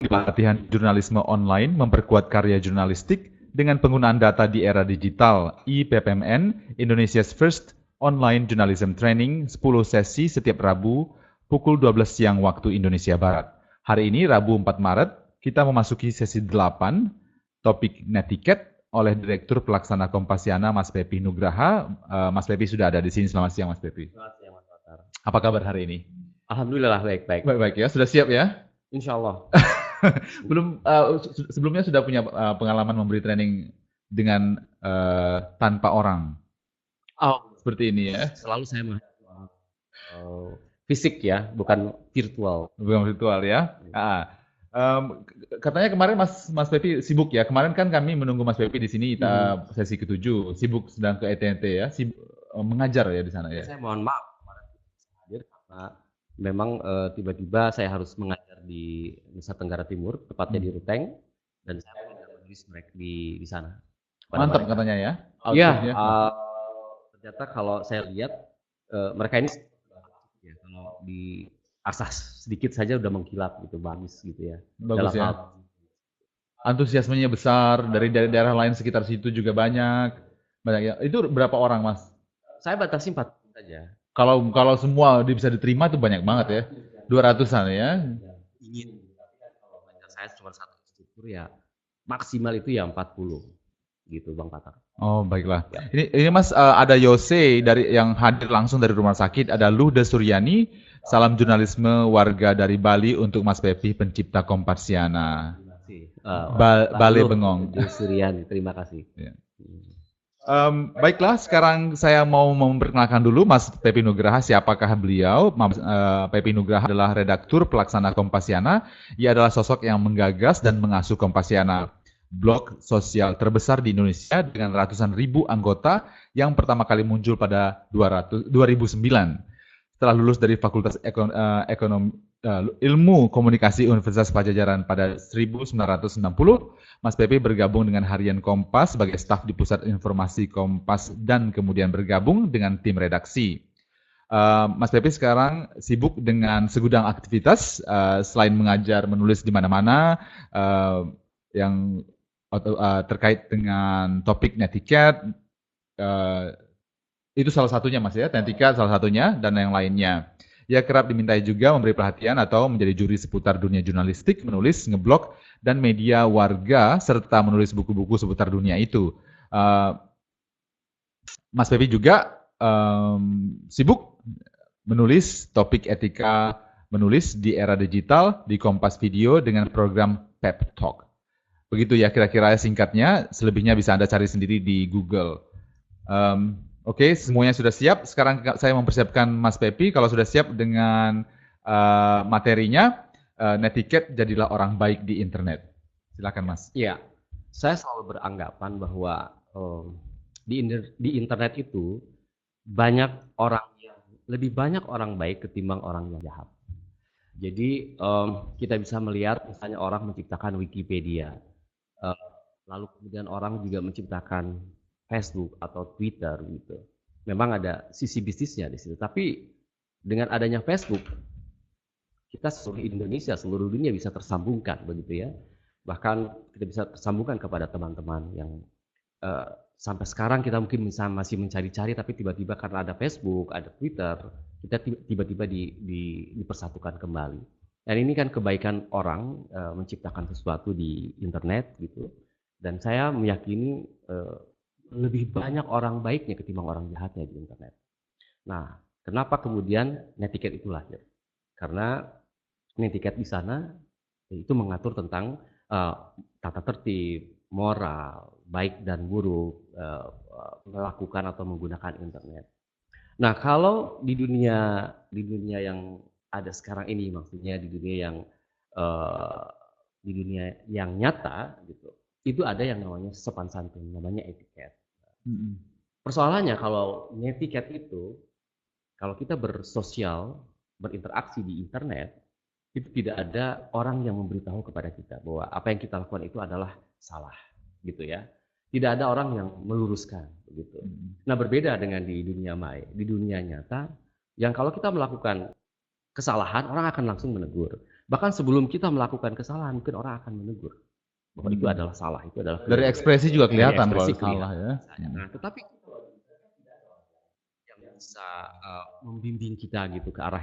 pelatihan jurnalisme online memperkuat karya jurnalistik dengan penggunaan data di era digital. IPPMN, Indonesia's First Online Journalism Training, 10 sesi setiap Rabu pukul 12 siang waktu Indonesia Barat. Hari ini Rabu 4 Maret, kita memasuki sesi 8, topik netiquette oleh Direktur Pelaksana Kompasiana Mas Pepi Nugraha. Mas Pepi sudah ada di sini. Selamat siang Mas Pepi. Selamat siang Mas Fatar. Apa kabar hari ini? Alhamdulillah baik-baik. Baik-baik ya, sudah siap ya? Insya Allah. Belum sebelumnya sudah punya pengalaman memberi training dengan tanpa orang. Oh, Seperti ini ya. selalu saya fisik ya, bukan virtual. Bukan virtual ya. Katanya kemarin Mas Pepi sibuk ya. Kemarin kan kami menunggu Mas Pepi di sini sesi ke-7, sibuk sedang ke ETNT ya, mengajar ya di sana ya. Saya mohon maaf kemarin hadir karena memang tiba-tiba saya harus mengajar di Nusa Tenggara Timur, tepatnya di Ruteng, dan saya menulis mereka di sana. Mantap mereka. Katanya ya. Iya. Ternyata kalau saya lihat mereka ini ya, kalau di asas sedikit saja udah mengkilap gitu, bagus gitu ya. Bagus ya. Antusiasmenya besar, dari daerah lain sekitar situ juga banyak ya. Itu berapa orang Mas? Saya batasi 4 saja. Kalau semua bisa diterima itu banyak banget ya. 200-an ya. Ingin, kalau saya cuma satu instruktur ya maksimal itu ya 40 gitu Bang Patar. Oh baiklah. Ya. Ini Mas ada Yose yang hadir langsung dari rumah sakit, ada Luhda Suryani, salam jurnalisme warga dari Bali untuk Mas Pepi pencipta Kompasiana. Bale Bengong. Suryani, terima kasih. Ya. Baiklah, sekarang saya mau memperkenalkan dulu Mas Pepi Nugraha. Siapakah beliau? Pepi Nugraha adalah redaktur pelaksana Kompasiana. Ia adalah sosok yang menggagas dan mengasuh Kompasiana, blog sosial terbesar di Indonesia dengan ratusan ribu anggota yang pertama kali muncul pada 2009. Setelah lulus dari Fakultas Ilmu Komunikasi Universitas Pajajaran pada 1990, Mas Pepi bergabung dengan Harian Kompas sebagai staf di Pusat Informasi Kompas dan kemudian bergabung dengan tim redaksi. Mas Pepi sekarang sibuk dengan segudang aktivitas selain mengajar, menulis di mana-mana yang terkait dengan topik netiquette. Itu salah satunya Mas ya, netiquette salah satunya dan yang lainnya. Ia kerap dimintai juga memberi perhatian atau menjadi juri seputar dunia jurnalistik, menulis, ngeblog, dan media warga, serta menulis buku-buku seputar dunia itu. Mas Pepi juga sibuk menulis topik etika menulis di era digital di Kompas Video dengan program Pep Talk. Begitu ya kira-kira singkatnya, selebihnya bisa Anda cari sendiri di Google. Oke, semuanya sudah siap. Sekarang saya mempersiapkan Mas Pepi. Kalau sudah siap dengan materinya, netiquette jadilah orang baik di internet. Silakan Mas. Iya, saya selalu beranggapan bahwa di internet itu lebih banyak orang baik ketimbang orang yang jahat. Jadi kita bisa melihat misalnya orang menciptakan Wikipedia, lalu kemudian orang juga menciptakan Facebook atau Twitter gitu. Memang ada sisi bisnisnya di situ. Tapi dengan adanya Facebook, kita seluruh Indonesia, seluruh dunia bisa tersambungkan begitu ya. Bahkan kita bisa tersambungkan kepada teman-teman yang sampai sekarang kita mungkin masih mencari-cari, tapi tiba-tiba karena ada Facebook, ada Twitter, kita tiba-tiba dipersatukan kembali. Dan ini kan kebaikan orang menciptakan sesuatu di internet gitu. Dan saya meyakini lebih banyak orang baiknya ketimbang orang jahatnya di internet. Nah, kenapa kemudian netiquette itu lahir? Karena netiquette di sana itu mengatur tentang tata tertib, moral, baik dan buruk, melakukan atau menggunakan internet. Nah, kalau di dunia yang ada sekarang ini, maksudnya di dunia yang nyata gitu, itu ada yang namanya sopan santun, namanya etiket. Persoalannya kalau netiquette itu, kalau kita bersosial, berinteraksi di internet, itu tidak ada orang yang memberitahu kepada kita bahwa apa yang kita lakukan itu adalah salah, gitu ya. Tidak ada orang yang meluruskan, begitu. Nah, berbeda dengan di dunia nyata, yang kalau kita melakukan kesalahan, orang akan langsung menegur. Bahkan sebelum kita melakukan kesalahan, mungkin orang akan menegur bahwa itu adalah salah, itu adalah Dari ekspresi juga dari kelihatan ekspresi kalau salah ya. misalnya. Nah, tetapi yang bisa membimbing kita gitu ke arah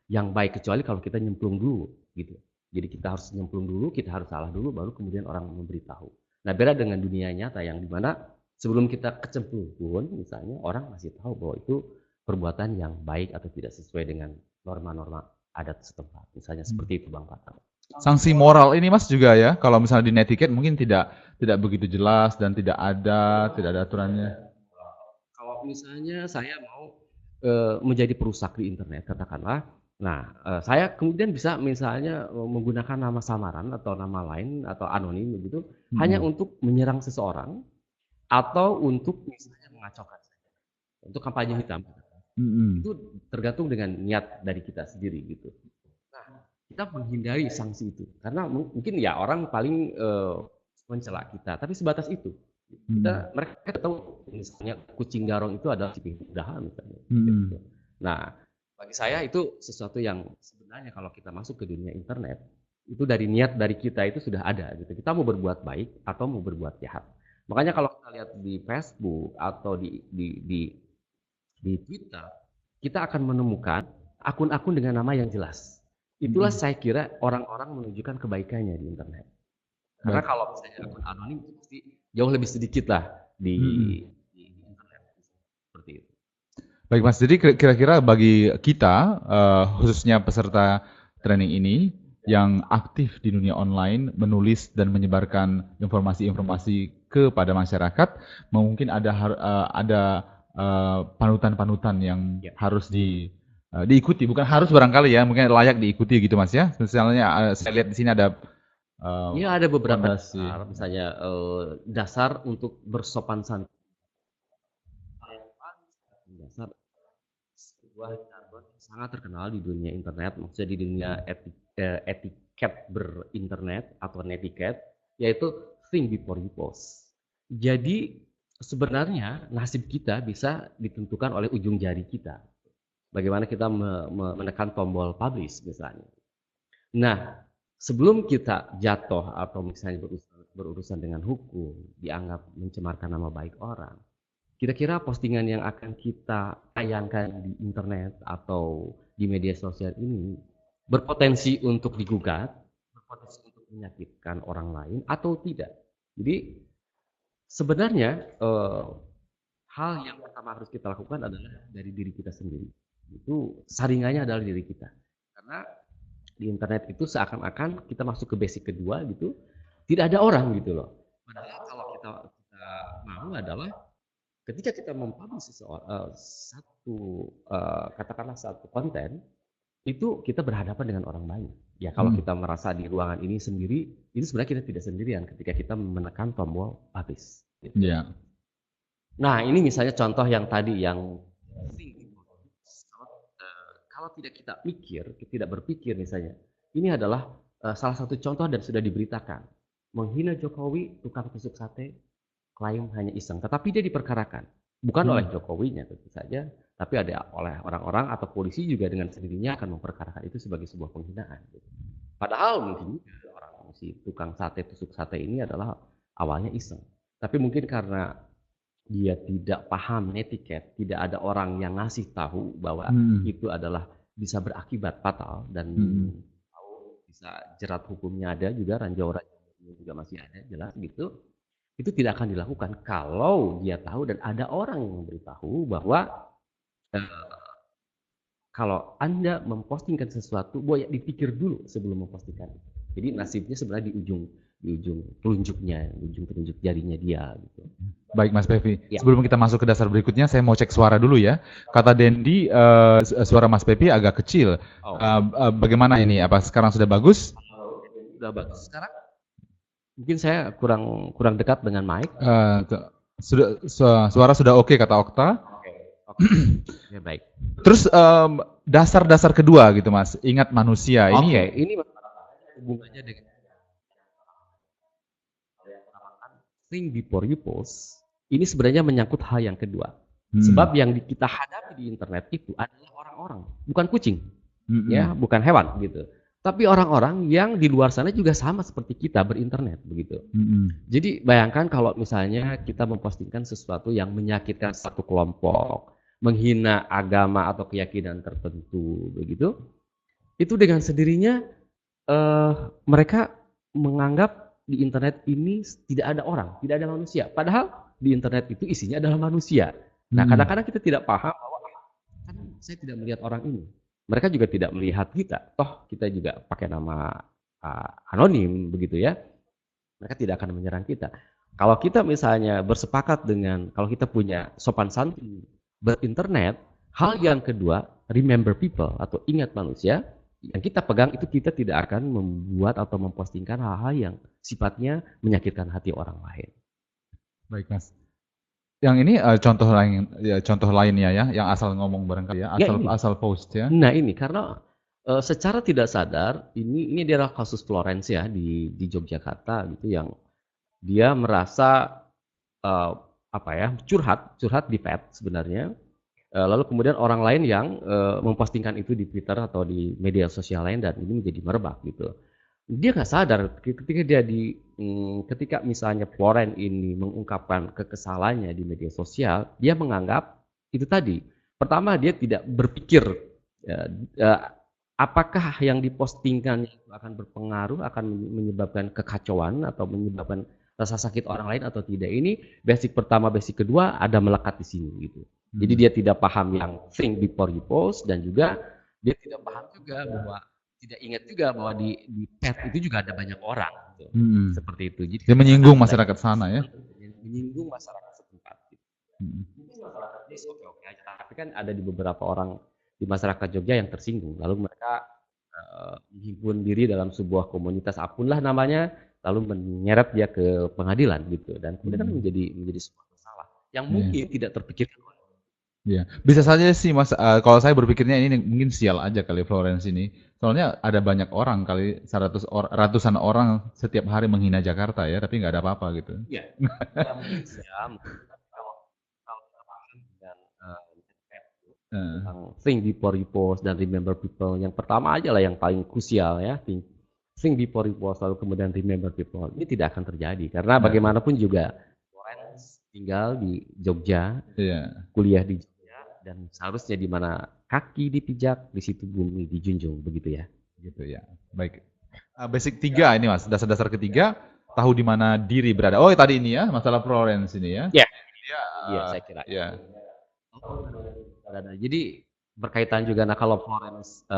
yang baik, kecuali kalau kita nyemplung dulu gitu. Jadi kita harus nyemplung dulu, kita harus salah dulu, baru kemudian orang memberitahu. Nah, beda dengan dunia nyata yang dimana sebelum kita kecemplung pun, misalnya orang masih tahu bahwa itu perbuatan yang baik atau tidak sesuai dengan norma-norma adat setempat. Misalnya seperti itu, Bang Patar. Sanksi moral ini Mas juga ya, kalau misalnya di netiquette mungkin tidak begitu jelas dan tidak ada aturannya. Kalau misalnya saya mau menjadi perusak di internet, katakanlah, nah saya kemudian bisa misalnya menggunakan nama samaran atau nama lain atau anonim begitu, hanya untuk menyerang seseorang atau untuk misalnya mengacaukan saja, untuk kampanye hitam. Itu tergantung dengan niat dari kita sendiri gitu. Nah, kita menghindari sanksi itu karena mungkin ya orang paling mencela kita, tapi sebatas itu. Mereka tahu misalnya kucing garong itu adalah ciping udaha misalnya. Gitu. Nah, bagi saya itu sesuatu yang sebenarnya kalau kita masuk ke dunia internet itu dari niat dari kita itu sudah ada gitu. Kita mau berbuat baik atau mau berbuat jahat. Makanya kalau kita lihat di Facebook atau di Twitter, kita akan menemukan akun-akun dengan nama yang jelas. Itulah saya kira orang-orang menunjukkan kebaikannya di internet. Karena kalau misalnya akun anonim itu pasti jauh lebih sedikit lah di internet. Seperti itu. Baik Mas, jadi kira-kira bagi kita, khususnya peserta training ini, yang aktif di dunia online, menulis dan menyebarkan informasi-informasi kepada masyarakat, mungkin ada panutan-panutan yang harus diikuti, bukan harus barangkali ya, mungkin layak diikuti gitu Mas ya. Misalnya saya lihat di sini ada ya ada beberapa dasar, misalnya dasar untuk bersopan santun. Dasar sebuah jargon yang sangat terkenal di dunia internet, maksudnya di dunia etiket berinternet atau netiquette, yaitu think before you post. Jadi sebenarnya nasib kita bisa ditentukan oleh ujung jari kita. Bagaimana kita menekan tombol publish misalnya. Nah, sebelum kita jatuh atau misalnya berurusan dengan hukum, dianggap mencemarkan nama baik orang, kira-kira postingan yang akan kita tayangkan di internet atau di media sosial ini berpotensi untuk digugat, berpotensi untuk menyakitkan orang lain atau tidak. Jadi sebenarnya hal yang pertama harus kita lakukan adalah dari diri kita sendiri. Itu saringannya adalah diri kita. Karena di internet itu seakan-akan kita masuk ke basic kedua gitu, tidak ada orang gitu loh. Padahal kalau kita mau adalah ketika kita mempublish katakanlah satu konten, itu kita berhadapan dengan orang lain. Ya kalau kita merasa di ruangan ini sendiri, itu sebenarnya kita tidak sendirian ketika kita menekan tombol publish. Gitu. Yeah. Nah ini misalnya contoh yang tadi yang kalau tidak kita tidak berpikir misalnya, ini adalah salah satu contoh dan sudah diberitakan. Menghina Jokowi, tukang tusuk sate, klaim hanya iseng. Tetapi dia diperkarakan. Bukan oleh Jokowinya tentu saja, tapi ada oleh orang-orang atau polisi juga dengan sendirinya akan memperkarakan itu sebagai sebuah penghinaan. Padahal mungkin orang si tukang sate, tusuk sate ini adalah awalnya iseng. Tapi mungkin karena dia tidak paham netiquette, tidak ada orang yang ngasih tahu bahwa itu adalah bisa berakibat fatal dan bisa jerat hukumnya ada juga, ranjau-ranjau juga masih ada jelas gitu. Itu tidak akan dilakukan kalau dia tahu dan ada orang yang memberitahu bahwa kalau Anda mempostingkan sesuatu, boleh dipikir dulu sebelum mempostingkan. Jadi nasibnya sebenarnya di ujung telunjuknya, ujung telunjuk jarinya dia. Gitu. Baik Mas Pevi, sebelum kita masuk ke dasar berikutnya, saya mau cek suara dulu ya. Kata Dendi, suara Mas Pevi agak kecil. Bagaimana ini? Apa sekarang sudah bagus? Sudah bagus sekarang. Mungkin saya kurang dekat dengan mic. Suara sudah oke kata Okta. Ya, baik. Terus dasar-dasar kedua gitu Mas. Ingat manusia ini hubungannya dengan think before you post. Ini sebenarnya menyangkut hal yang kedua. Sebab yang kita hadapi di internet itu adalah orang-orang, bukan kucing, ya, bukan hewan gitu. tapi orang-orang yang di luar sana juga sama seperti kita berinternet begitu. Jadi bayangkan kalau misalnya kita mempostingkan sesuatu yang menyakitkan satu kelompok, menghina agama atau keyakinan tertentu begitu, itu dengan sendirinya mereka menganggap di internet ini tidak ada orang, tidak ada manusia. Padahal di internet itu isinya adalah manusia. Nah, kadang-kadang kita tidak paham bahwa kan saya tidak melihat orang ini. Mereka juga tidak melihat kita. Toh kita juga pakai nama anonim begitu ya. Mereka tidak akan menyerang kita. Kalau kita misalnya bersepakat dengan, kalau kita punya sopan santun berinternet, hal yang kedua, remember people atau ingat manusia, yang kita pegang itu kita tidak akan membuat atau mempostingkan hal-hal yang sifatnya menyakitkan hati orang lain. Baik, Mas. Yang ini contoh lainnya ya, yang asal ngomong barangkali ya, asal post ya. Nah ini karena secara tidak sadar ini adalah kasus Florence ya di Yogyakarta gitu, yang dia merasa curhat di pet sebenarnya. Lalu kemudian orang lain yang mempostingkan itu di Twitter atau di media sosial lain dan ini menjadi merebak gitu. Dia nggak sadar ketika misalnya Florence ini mengungkapkan kekesalannya di media sosial, dia menganggap itu tadi. Pertama dia tidak berpikir apakah yang dipostingkan itu akan berpengaruh, akan menyebabkan kekacauan atau menyebabkan rasa sakit orang lain atau tidak. Ini basic pertama, basic kedua ada melekat di sini gitu. Jadi dia tidak paham yang think before you post, dan juga dia tidak paham juga bahwa tidak ingat juga bahwa di pet itu juga ada banyak orang gitu. Seperti itu. Jadi dia menyinggung masyarakat sana ya. Menyinggung masyarakat setempat gitu. Mungkin masyarakat ini oke aja, tapi kan ada di beberapa orang di masyarakat Jogja yang tersinggung. Lalu mereka menghimpun diri dalam sebuah komunitas apunlah namanya, lalu menyeret dia ke pengadilan gitu, dan kemudian menjadi sebuah masalah yang mungkin tidak terpikirkan. Iya, bisa saja sih Mas. Kalau saya berpikirnya ini mungkin sial aja kali Florence ini. Soalnya ada banyak orang kali, ratusan orang setiap hari menghina Jakarta ya, tapi nggak ada apa-apa gitu. Iya. Mungkin sial. Kalau paham dengan tentang think before you post dan remember people, yang pertama aja lah yang paling krusial ya. Think before you post, lalu kemudian remember people. Ini tidak akan terjadi karena bagaimanapun juga Florence tinggal di Jogja, kuliah di Jogja, dan seharusnya di mana kaki dipijak, di situ bumi dijunjung, begitu ya. Gitu ya. Baik. Basic 3 ini Mas, dasar-dasar ketiga, tahu di mana diri berada. Oh, tadi ini ya, masalah Florence ini ya. Iya, saya kira. Jadi berkaitan juga, nah kalau Florence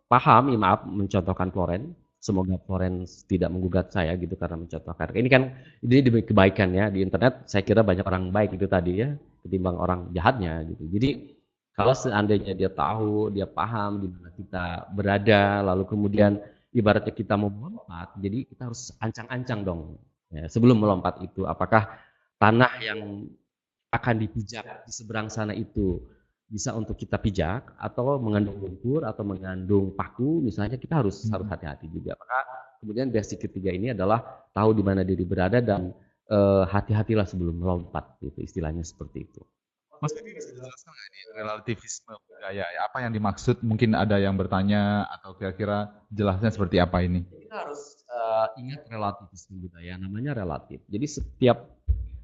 paham, mencontohkan Florence, semoga Florence tidak menggugat saya gitu karena mencontohkan. Ini kan ini demi kebaikan ya, di internet saya kira banyak orang baik itu tadi ya, ketimbang orang jahatnya gitu. Jadi kalau seandainya dia tahu, dia paham di mana kita berada, lalu kemudian ibaratnya kita mau melompat, jadi kita harus ancang-ancang dong. Ya, sebelum melompat itu, apakah tanah yang akan dipijak di seberang sana itu bisa untuk kita pijak, atau mengandung lumpur atau mengandung paku misalnya, kita harus hati-hati juga. Maka kemudian basic ketiga ini adalah tahu di mana diri berada dan hati-hatilah sebelum melompat, gitu istilahnya seperti itu. Mas, ini bisa dijelaskan nggak ini relativisme budaya? Apa yang dimaksud? Mungkin ada yang bertanya atau kira-kira jelasnya seperti apa ini? Kita harus ingat relativisme budaya, namanya relatif. Jadi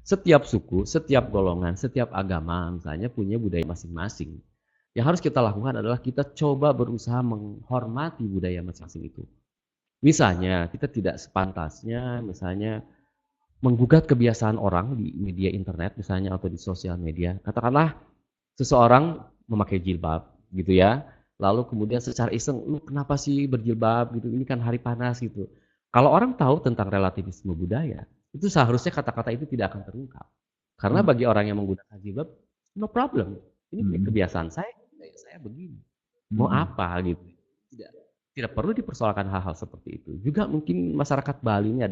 setiap suku, setiap golongan, setiap agama misalnya punya budaya masing-masing. Yang harus kita lakukan adalah kita coba berusaha menghormati budaya masing-masing itu. Misalnya kita tidak sepantasnya misalnya menggugat kebiasaan orang di media internet misalnya atau di sosial media. Katakanlah seseorang memakai jilbab gitu ya, lalu kemudian secara iseng, lu kenapa sih berjilbab gitu, ini kan hari panas gitu. Kalau orang tahu tentang relativisme budaya, itu seharusnya kata-kata itu tidak akan terungkap. Karena bagi orang yang menggunakan jilbab, no problem. Ini kebiasaan saya begini. Mau apa gitu. Tidak perlu dipersoalkan hal-hal seperti itu. Juga mungkin masyarakat Bali ini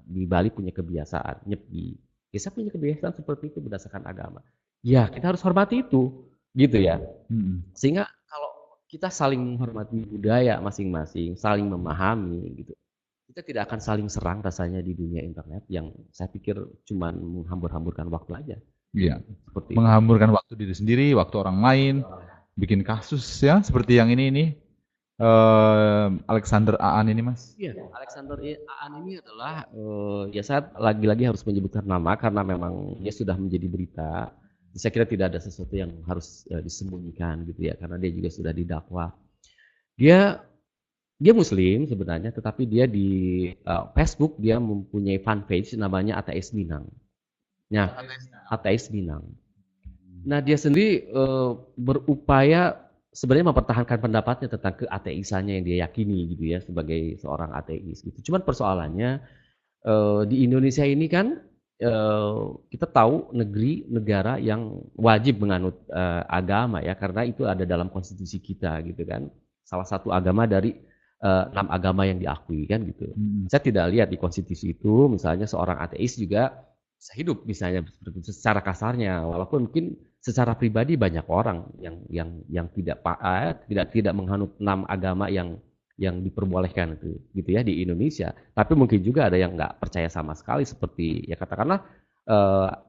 di Bali punya kebiasaan nyepi. Saya punya kebiasaan seperti itu berdasarkan agama. Ya, kita harus hormati itu, gitu ya. Sehingga kalau kita saling menghormati budaya masing-masing, saling memahami gitu, kita tidak akan saling serang rasanya di dunia internet yang saya pikir cuma menghambur-hamburkan waktu aja. Iya. Menghamburkan waktu diri sendiri, waktu orang lain, bikin kasus ya seperti yang ini. Alexander Aan ini, Mas? Iya, Alexander Aan ini adalah ya saya lagi-lagi harus menyebutkan nama karena memang dia sudah menjadi berita. Saya kira tidak ada sesuatu yang harus disembunyikan gitu ya, karena dia juga sudah didakwa. Dia dia Muslim sebenarnya, tetapi dia di Facebook dia mempunyai fanpage namanya Ateis Minang. Nah, Ateis Minang. Nah, dia sendiri berupaya sebenarnya mempertahankan pendapatnya tentang keateisannya yang dia yakini gitu ya sebagai seorang ateis gitu. Cuman persoalannya di Indonesia ini kan kita tahu negara yang wajib menganut agama ya karena itu ada dalam konstitusi kita gitu kan. Salah satu agama dari 6 agama yang diakui kan gitu. Saya tidak lihat di konstitusi itu misalnya seorang ateis juga bisa hidup misalnya seperti itu secara kasarnya walaupun mungkin secara pribadi banyak orang yang tidak menganut 6 agama yang diperbolehkan itu gitu ya di Indonesia. Tapi mungkin juga ada yang nggak percaya sama sekali seperti ya katakanlah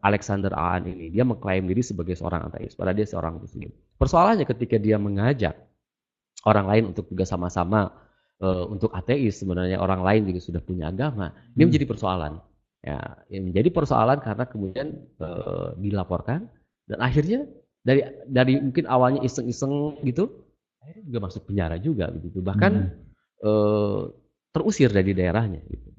Alexander Aan ini dia mengklaim diri sebagai seorang ateis padahal dia seorang muslim. Persoalannya ketika dia mengajak orang lain untuk juga sama-sama untuk ateis sebenarnya orang lain juga sudah punya agama. Ini menjadi persoalan. Ya, yang menjadi persoalan karena kemudian dilaporkan dan akhirnya dari mungkin awalnya iseng-iseng gitu, akhirnya juga masuk penjara juga begitu. Bahkan terusir dari daerahnya gitu.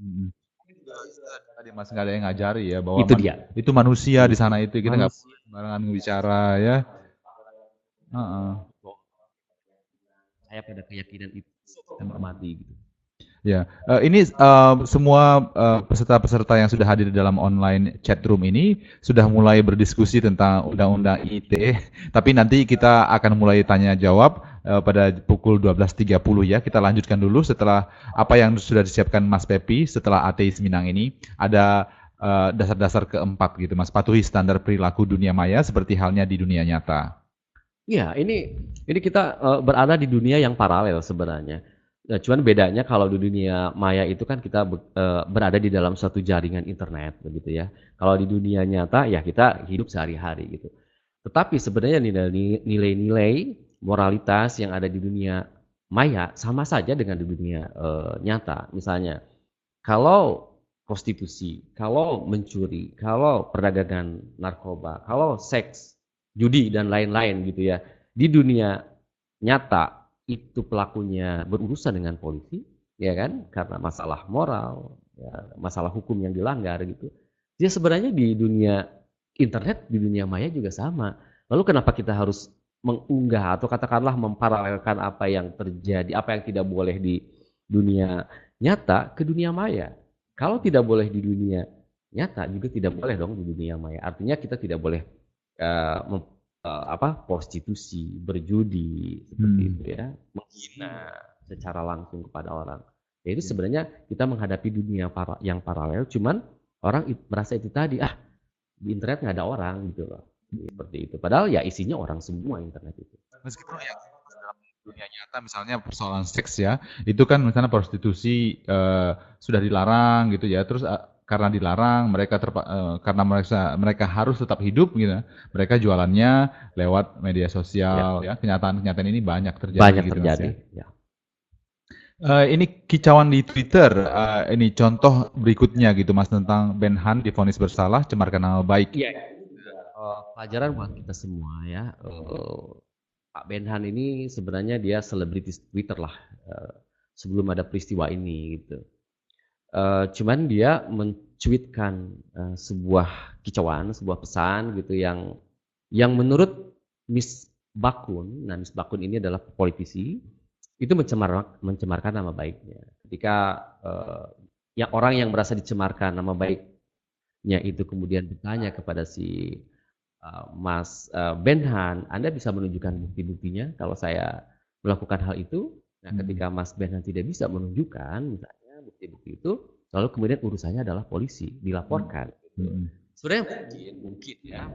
Tadi Mas nggak ada yang ngajari ya bahwa Itu dia. itu manusia di sana itu kita nggak sembarangan bicara ya. Saya pada keyakinan itu saya hormati gitu. Ya, ini semua peserta-peserta yang sudah hadir di dalam online chat room ini sudah mulai berdiskusi tentang undang-undang ITE, tapi nanti kita akan mulai tanya jawab pada pukul 12.30 ya. Kita lanjutkan dulu setelah apa yang sudah disiapkan Mas Pepi setelah Ateis Minang ini. Ada dasar-dasar keempat gitu, Mas. Patuhi standar perilaku dunia maya seperti halnya di dunia nyata. Ya, ini kita berada di dunia yang paralel sebenarnya. Cuman bedanya kalau di dunia maya itu kan kita berada di dalam suatu jaringan internet begitu ya. Kalau di dunia nyata ya kita hidup sehari-hari gitu. Tetapi sebenarnya nilai-nilai moralitas yang ada di dunia maya sama saja dengan di dunia nyata. Misalnya kalau prostitusi, kalau mencuri, kalau perdagangan narkoba, kalau seks, judi dan lain-lain gitu ya. Di dunia nyata itu pelakunya berurusan dengan polisi, ya kan? Karena masalah moral, ya, masalah hukum yang dilanggar gitu. Ya sebenarnya di dunia internet, di dunia maya juga sama. Lalu kenapa kita harus mengunggah atau katakanlah memparalelkan apa yang terjadi, apa yang tidak boleh di dunia nyata ke dunia maya? Kalau tidak boleh di dunia nyata juga tidak boleh dong di dunia maya. Artinya kita tidak boleh prostitusi, berjudi seperti itu ya, menghina secara langsung kepada orang. Ya itu sebenarnya kita menghadapi dunia yang paralel, cuman orang merasa itu tadi di internet nggak ada orang gitu loh, seperti itu. Padahal ya isinya orang semua internet itu. Meskipun yang dalam dunia nyata misalnya persoalan seks ya, itu kan misalnya prostitusi sudah dilarang gitu ya, terus karena dilarang karena mereka harus tetap hidup gitu, mereka jualannya lewat media sosial ya, kenyataan-kenyataan ini banyak terjadi. Banyak gitu, terjadi. Mas, ya. Ini kicauan di Twitter, ini contoh berikutnya gitu Mas tentang Benhan divonis bersalah cemarkan nama baik. Iya. Pelajaran buat kita semua ya. Pak Benhan ini sebenarnya dia selebritis Twitter lah sebelum ada peristiwa ini gitu. Cuman dia mencuitkan sebuah kicauan, sebuah pesan gitu yang menurut Miss Bakun, nah Miss Bakun ini adalah politisi, itu mencemarkan nama baiknya. Ketika yang orang yang merasa dicemarkan nama baiknya itu kemudian bertanya kepada si Mas Benhan, Anda bisa menunjukkan bukti-buktinya kalau saya melakukan hal itu. Nah, ketika Mas Benhan tidak bisa menunjukkan, misalnya bukti-bukti itu, lalu kemudian urusannya adalah polisi, dilaporkan. Sebenarnya mungkin ya,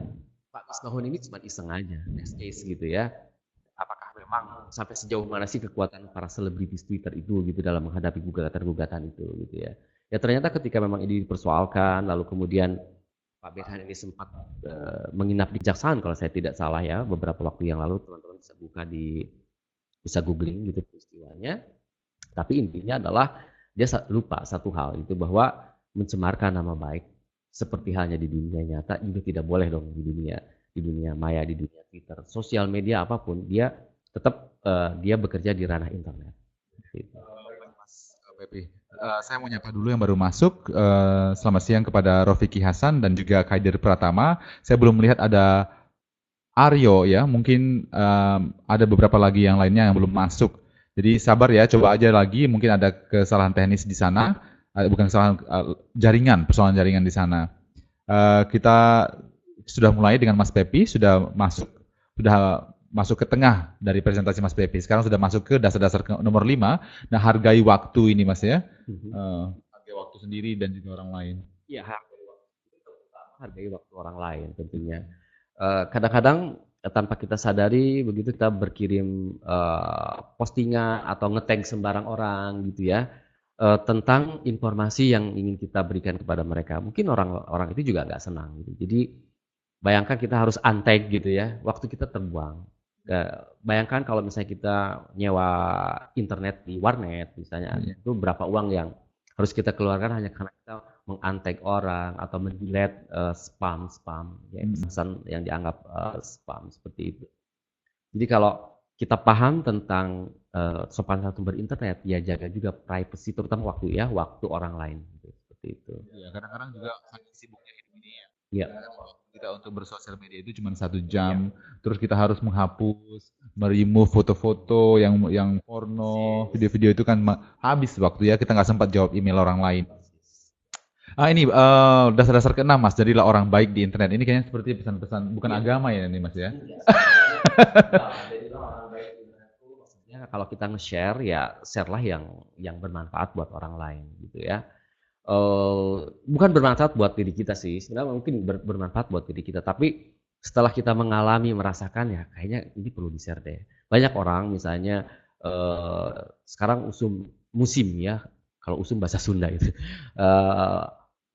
Pak Misbahun ini cuma iseng aja, test case gitu ya. Apakah memang sampai sejauh mana sih kekuatan para selebritis Twitter itu gitu dalam menghadapi gugatan-gugatan itu gitu ya. Ya ternyata ketika memang ini dipersoalkan, lalu kemudian Pak Benhan ini sempat menginap di Kejaksaan kalau saya tidak salah ya beberapa waktu yang lalu teman-teman bisa buka di bisa googling gitu peristiwanya. Tapi intinya adalah dia lupa satu hal itu bahwa mencemarkan nama baik seperti halnya di dunia nyata juga tidak boleh dong di dunia maya, di dunia Twitter, sosial media apapun dia tetap dia bekerja di ranah internet. Gitu. Mas Pepi. Saya mau nyapa dulu yang baru masuk. Selamat siang kepada Rofiki Hasan dan juga Kaidir Pratama. Saya belum melihat ada Aryo ya, mungkin ada beberapa lagi yang lainnya yang belum masuk. Jadi sabar ya, coba aja lagi. Mungkin ada kesalahan teknis di sana, bukan kesalahan jaringan, persoalan jaringan di sana. Kita sudah mulai dengan Mas Pepi, sudah masuk ke tengah dari presentasi Mas Pepi. Sekarang sudah masuk ke dasar-dasar nomor 5. Nah, hargai waktu ini Mas ya. Hargai waktu sendiri dan juga orang lain. Iya, hargai waktu orang lain tentunya. Kadang-kadang tanpa kita sadari begitu kita berkirim postingan atau nge-tag sembarang orang gitu ya tentang informasi yang ingin kita berikan kepada mereka. Mungkin orang itu juga nggak senang gitu. Jadi bayangkan kita harus untag gitu ya, waktu kita terbuang. Bayangkan kalau misalnya kita nyewa internet di warnet misalnya, itu berapa uang yang harus kita keluarkan hanya karena kita meng-untag orang atau mendelete spam ya, pesan yang dianggap spam seperti itu. Jadi kalau kita paham tentang sopan santun berinternet, ya jaga juga privacy terutama waktu orang lain gitu, seperti itu. Ya, kadang-kadang juga saking sibuknya hidup ini ya. Iya. Kita untuk bersosial media itu cuma 1 jam, terus kita harus menghapus, remove foto-foto yang porno, video-video itu kan habis waktu ya, kita nggak sempat jawab email orang lain. Ini dasar-dasar ke-6 Mas, jadilah orang baik di internet. Ini kayaknya seperti pesan-pesan bukan agama ya ini Mas ya. Jadilah orang baik di internet itu maksudnya kalau kita nge-share ya share lah yang bermanfaat buat orang lain gitu ya. Bukan bermanfaat buat diri kita sih, sebenarnya mungkin bermanfaat buat diri kita, tapi setelah kita mengalami, merasakan ya kayaknya ini perlu di-share deh. Banyak orang misalnya sekarang musim ya, kalau usum bahasa Sunda itu,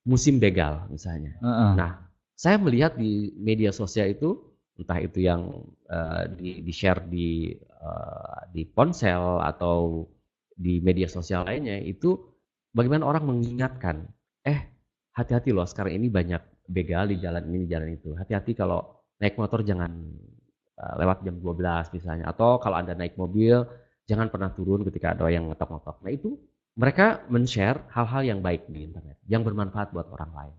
musim begal misalnya. Nah, saya melihat di media sosial itu, entah itu yang di-share di ponsel atau di media sosial lainnya, itu bagaimana orang mengingatkan, hati-hati loh sekarang ini banyak begal di jalan ini, di jalan itu. Hati-hati kalau naik motor jangan lewat jam 12 misalnya. Atau kalau Anda naik mobil, jangan pernah turun ketika ada yang ngetok-ngetok. Nah itu mereka men-share hal-hal yang baik di internet, yang bermanfaat buat orang lain.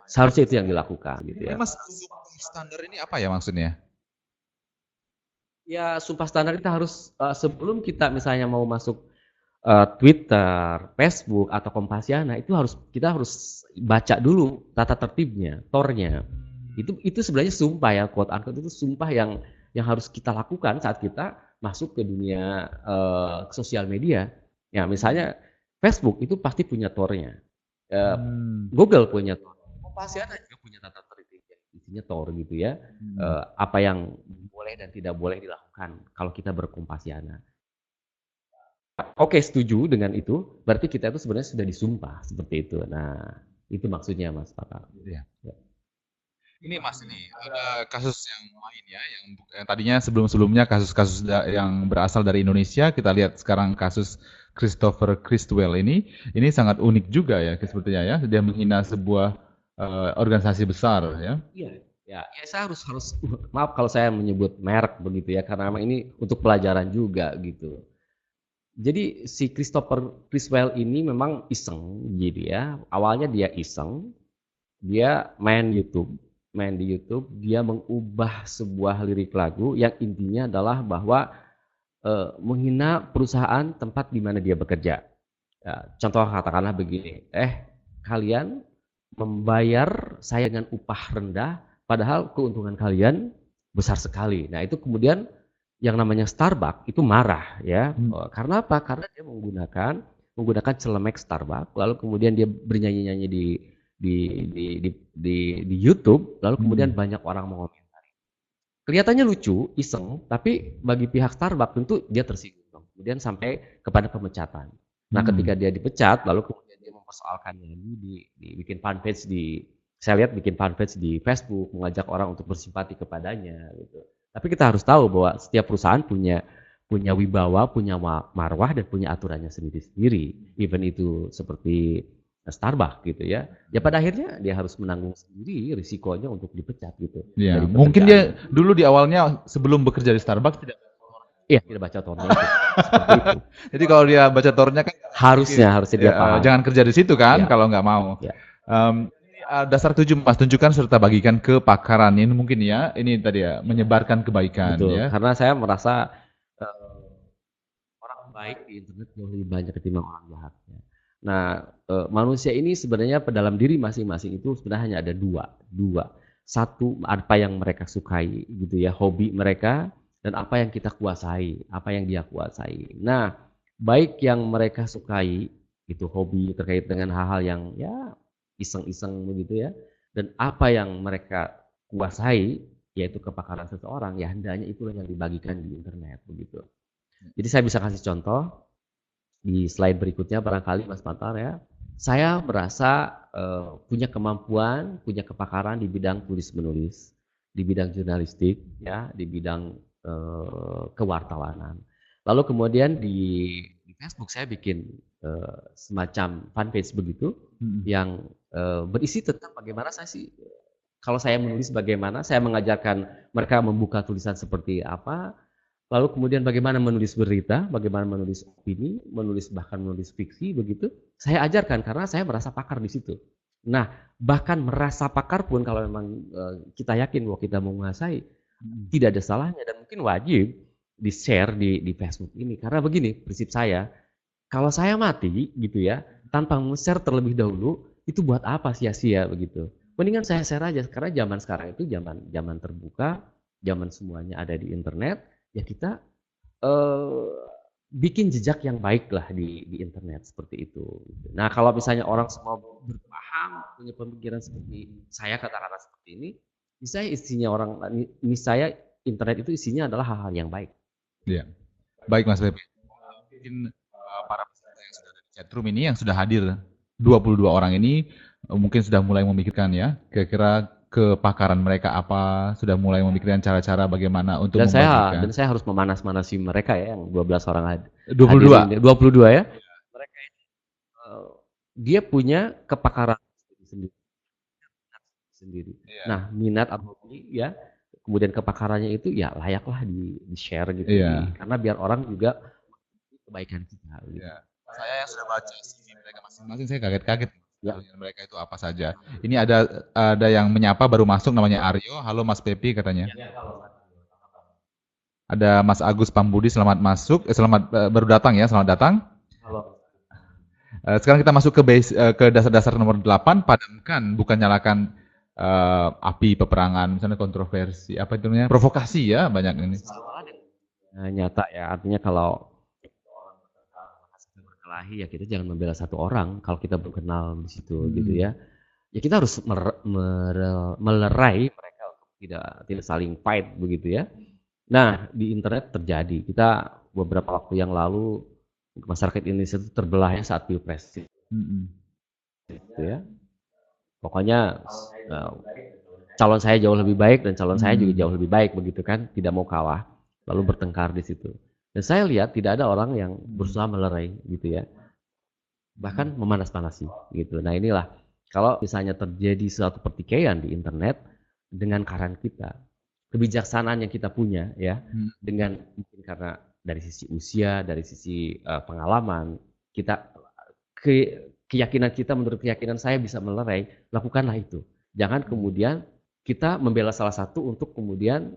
Seharusnya itu yang dilakukan gitu ya. Mas, sumpah standar ini apa ya maksudnya? Ya sumpah standar kita harus sebelum kita misalnya mau masuk Twitter, Facebook atau Kompasiana itu kita harus baca dulu tata tertibnya, tornya. Itu sebenarnya sumpah ya, quote unquote itu sumpah yang harus kita lakukan saat kita masuk ke dunia sosial media. Ya misalnya Facebook itu pasti punya tornya, Google punya tor, Kompasiana juga punya tata tertibnya, isinya tor gitu ya. Apa yang boleh dan tidak boleh dilakukan kalau kita berkompasiana. Oke, setuju dengan itu. Berarti kita itu sebenarnya sudah disumpah seperti itu. Nah, itu maksudnya Mas Pak. Ya. Ini Mas ini ada kasus yang lain ya, yang tadinya sebelum-sebelumnya kasus-kasus yang berasal dari Indonesia, kita lihat sekarang kasus Christopher Christwell ini sangat unik juga ya sepertinya ya, dia menghina sebuah organisasi besar ya. Iya. Ya, saya harus maaf kalau saya menyebut merek begitu ya, karena memang ini untuk pelajaran juga gitu. Jadi si Christopher Christwell ini memang iseng gitu ya. Awalnya dia iseng, dia main di YouTube, dia mengubah sebuah lirik lagu yang intinya adalah bahwa menghina perusahaan tempat di mana dia bekerja. Ya, contoh katakanlah begini, kalian membayar saya dengan upah rendah, padahal keuntungan kalian besar sekali. Nah itu kemudian yang namanya Starbucks itu marah ya. Karena apa? Karena dia menggunakan celemek Starbucks, lalu kemudian dia bernyanyi-nyanyi di YouTube, lalu kemudian banyak orang mengomentari. Kelihatannya lucu, iseng, tapi bagi pihak Starbucks tentu dia tersinggung. Kemudian sampai kepada pemecatan. Nah, ketika dia dipecat, lalu kemudian dia mempersoalkannya bikin fanpage saya lihat bikin fanpage di Facebook, mengajak orang untuk bersimpati kepadanya gitu. Tapi kita harus tahu bahwa setiap perusahaan punya wibawa, punya marwah, dan punya aturannya sendiri-sendiri. Even itu seperti Starbucks gitu ya. Ya pada akhirnya dia harus menanggung sendiri risikonya untuk dipecat gitu Ya, dari mungkin dia pekerjaannya. dulu di awalnya sebelum bekerja di Starbucks tidak. Iya, tidak baca tornya itu. Seperti itu. Jadi kalau dia baca tornya kan Harusnya dia paham. jangan kerja di situ kan Ya, kalau nggak mau. ya. Dasar 7 Mas, tunjukkan serta bagikan kepakaran. Ini mungkin ya, ini tadi ya, menyebarkan kebaikan Betul. ya. Karena saya merasa orang baik di internet jauh lebih banyak ketimbang orang jahat. Nah, manusia ini sebenarnya dalam diri masing-masing itu sebenarnya hanya ada dua. Satu, apa yang mereka sukai gitu ya, hobi mereka, dan apa yang kita kuasai, apa yang dia kuasai. Nah, baik yang mereka sukai itu hobi terkait dengan hal-hal yang ya iseng-iseng begitu ya, dan apa yang mereka kuasai yaitu kepakaran seseorang, ya hendaknya itulah yang dibagikan di internet begitu. Jadi saya bisa kasih contoh di slide berikutnya barangkali Mas Pantar ya. Saya merasa punya kemampuan, punya kepakaran di bidang tulis-menulis, di bidang jurnalistik, ya, di bidang kewartawanan. Lalu kemudian di Facebook saya bikin semacam fanpage begitu yang berisi tentang bagaimana saya sih, kalau saya menulis bagaimana, saya mengajarkan mereka membuka tulisan seperti apa, lalu kemudian bagaimana menulis berita, bagaimana menulis opini, bahkan menulis fiksi begitu. Saya ajarkan karena saya merasa pakar di situ. Nah, bahkan merasa pakar pun kalau memang kita yakin bahwa kita menguasai, tidak ada salahnya dan mungkin wajib di-share di Facebook ini. Karena begini, prinsip saya, kalau saya mati gitu ya, tanpa nge-share terlebih dahulu, itu buat apa sia-sia begitu. Mendingan saya share aja karena zaman sekarang itu zaman terbuka, zaman semuanya ada di internet. Ya kita bikin jejak yang baik lah di internet seperti itu. Nah kalau misalnya orang semua berpaham, punya pemikiran seperti saya katakanlah seperti ini, saya internet itu isinya adalah hal-hal yang baik. Iya. Baik Mas Pepe. Mungkin para peserta yang sudah ada di chatroom ini yang sudah hadir 22 orang ini mungkin sudah mulai memikirkan ya, kira-kira kepakaran mereka apa, sudah mulai memikirkan cara-cara bagaimana untuk membagikan. Dan saya harus memanas-manasi mereka ya, yang 12 orang 22 ya. Mereka ini dia punya kepakaran sendiri. Yeah. Nah, minat atau hobi ya, kemudian kepakarannya itu ya layaklah di-share gitu. Yeah. Karena biar orang juga kebaikan kita. Gitu. Yeah. Saya yang sudah baca CV mereka masing-masing, saya kaget-kaget. Ya. Mereka itu apa saja. Ini ada yang menyapa baru masuk namanya Aryo. Halo Mas Pepi katanya. Ada Mas Agus Pambudi, selamat masuk. Selamat baru datang ya, selamat datang. Halo. Sekarang kita masuk ke dasar-dasar nomor 8, padamkan, bukan nyalakan api peperangan, misalnya kontroversi, apa itu namanya? Provokasi ya, banyak ini. Nyata ya, artinya kalau berkelahi ya kita jangan membela satu orang kalau kita berkenal di situ gitu ya. Ya kita harus melerai mereka untuk tidak saling fight begitu ya. Nah, di internet terjadi. Kita beberapa waktu yang lalu masyarakat Indonesia itu terbelah ya saat Pilpres. Gitu ya. Pokoknya calon saya jauh lebih baik dan calon saya juga jauh lebih baik begitu kan, tidak mau kalah, lalu bertengkar di situ. Dan saya lihat tidak ada orang yang berusaha melerai gitu ya, bahkan memanas-manasi gitu. Nah inilah kalau misalnya terjadi suatu pertikaian di internet dengan karan kita, kebijaksanaan yang kita punya ya, dengan mungkin karena dari sisi usia, dari sisi pengalaman kita, keyakinan kita menurut keyakinan saya bisa melerai, lakukanlah itu. Jangan kemudian kita membela salah satu untuk kemudian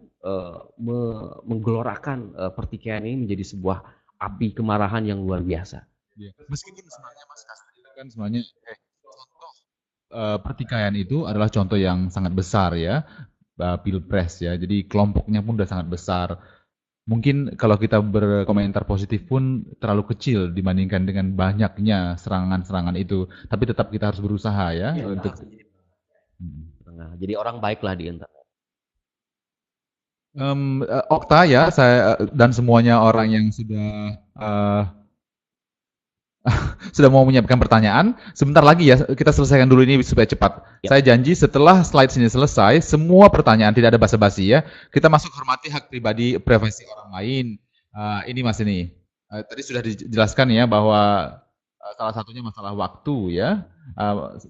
menggelorakan pertikaian ini menjadi sebuah api kemarahan yang luar biasa. Ya. Meskipun sebenarnya Mas Kasri kan sebenarnya contoh pertikaian itu adalah contoh yang sangat besar ya, Pilpres ya. Jadi kelompoknya pun udah sangat besar. Mungkin kalau kita berkomentar positif pun terlalu kecil dibandingkan dengan banyaknya serangan-serangan itu. Tapi tetap kita harus berusaha ya untuk. Jadi orang baiklah di internet. Okta ya, saya dan semuanya orang yang sudah sudah mau menyiapkan pertanyaan. Sebentar lagi ya, kita selesaikan dulu ini supaya cepat. Ya. Saya janji setelah slide ini selesai, semua pertanyaan tidak ada basa-basi ya. Kita masuk hormati hak pribadi, privasi orang lain. Ini Mas ini, tadi sudah dijelaskan ya bahwa salah satunya masalah waktu ya.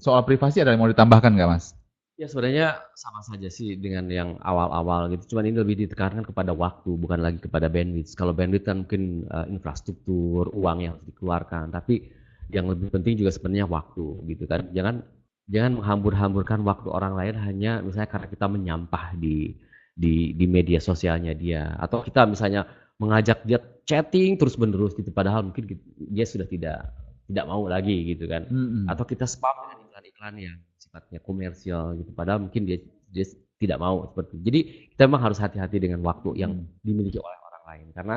Soal privasi ada yang mau ditambahkan nggak Mas? Ya sebenarnya sama saja sih dengan yang awal-awal gitu, cuman ini lebih ditekankan kepada waktu, bukan lagi kepada bandwidth. Kalau bandwidth kan mungkin, infrastruktur, uang yang harus dikeluarkan, tapi yang lebih penting juga sebenarnya waktu gitu kan. Jangan jangan menghambur-hamburkan waktu orang lain hanya misalnya karena kita menyampah di media sosialnya dia, atau kita misalnya mengajak dia chatting terus-menerus gitu, padahal mungkin dia sudah tidak mau lagi gitu kan, Mhm. atau kita spam dengan iklan-iklan yang sifatnya komersial gitu, padahal mungkin dia dia tidak mau seperti itu. Jadi kita memang harus hati-hati dengan waktu yang Mhm. dimiliki oleh orang lain, karena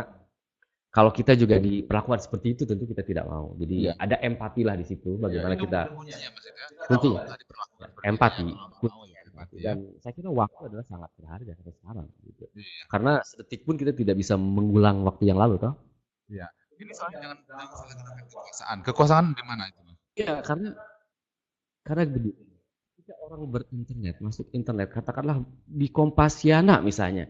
kalau kita juga diperlakukan seperti itu tentu kita tidak mau. Iya, Jadi ada empatilah di situ iya, bagaimana itu kita kuncinya Mas ya. Kalau kuncinya nggak diperlakukan ya, seperti itu ya empati, mau nggak mau ya kuncinya empati. empati ya. Dan saya kira waktu adalah sangat berharga sampai sekarang gitu. Iya, Karena sedetik pun kita tidak bisa mengulang waktu yang lalu toh. iya. Ini soalnya jangan salahgunakan kekuasaan. Kekuasaan di mana itu Mas? Iya, karena begini, ketika orang berinternet, masuk internet, katakanlah di Kompasiana misalnya,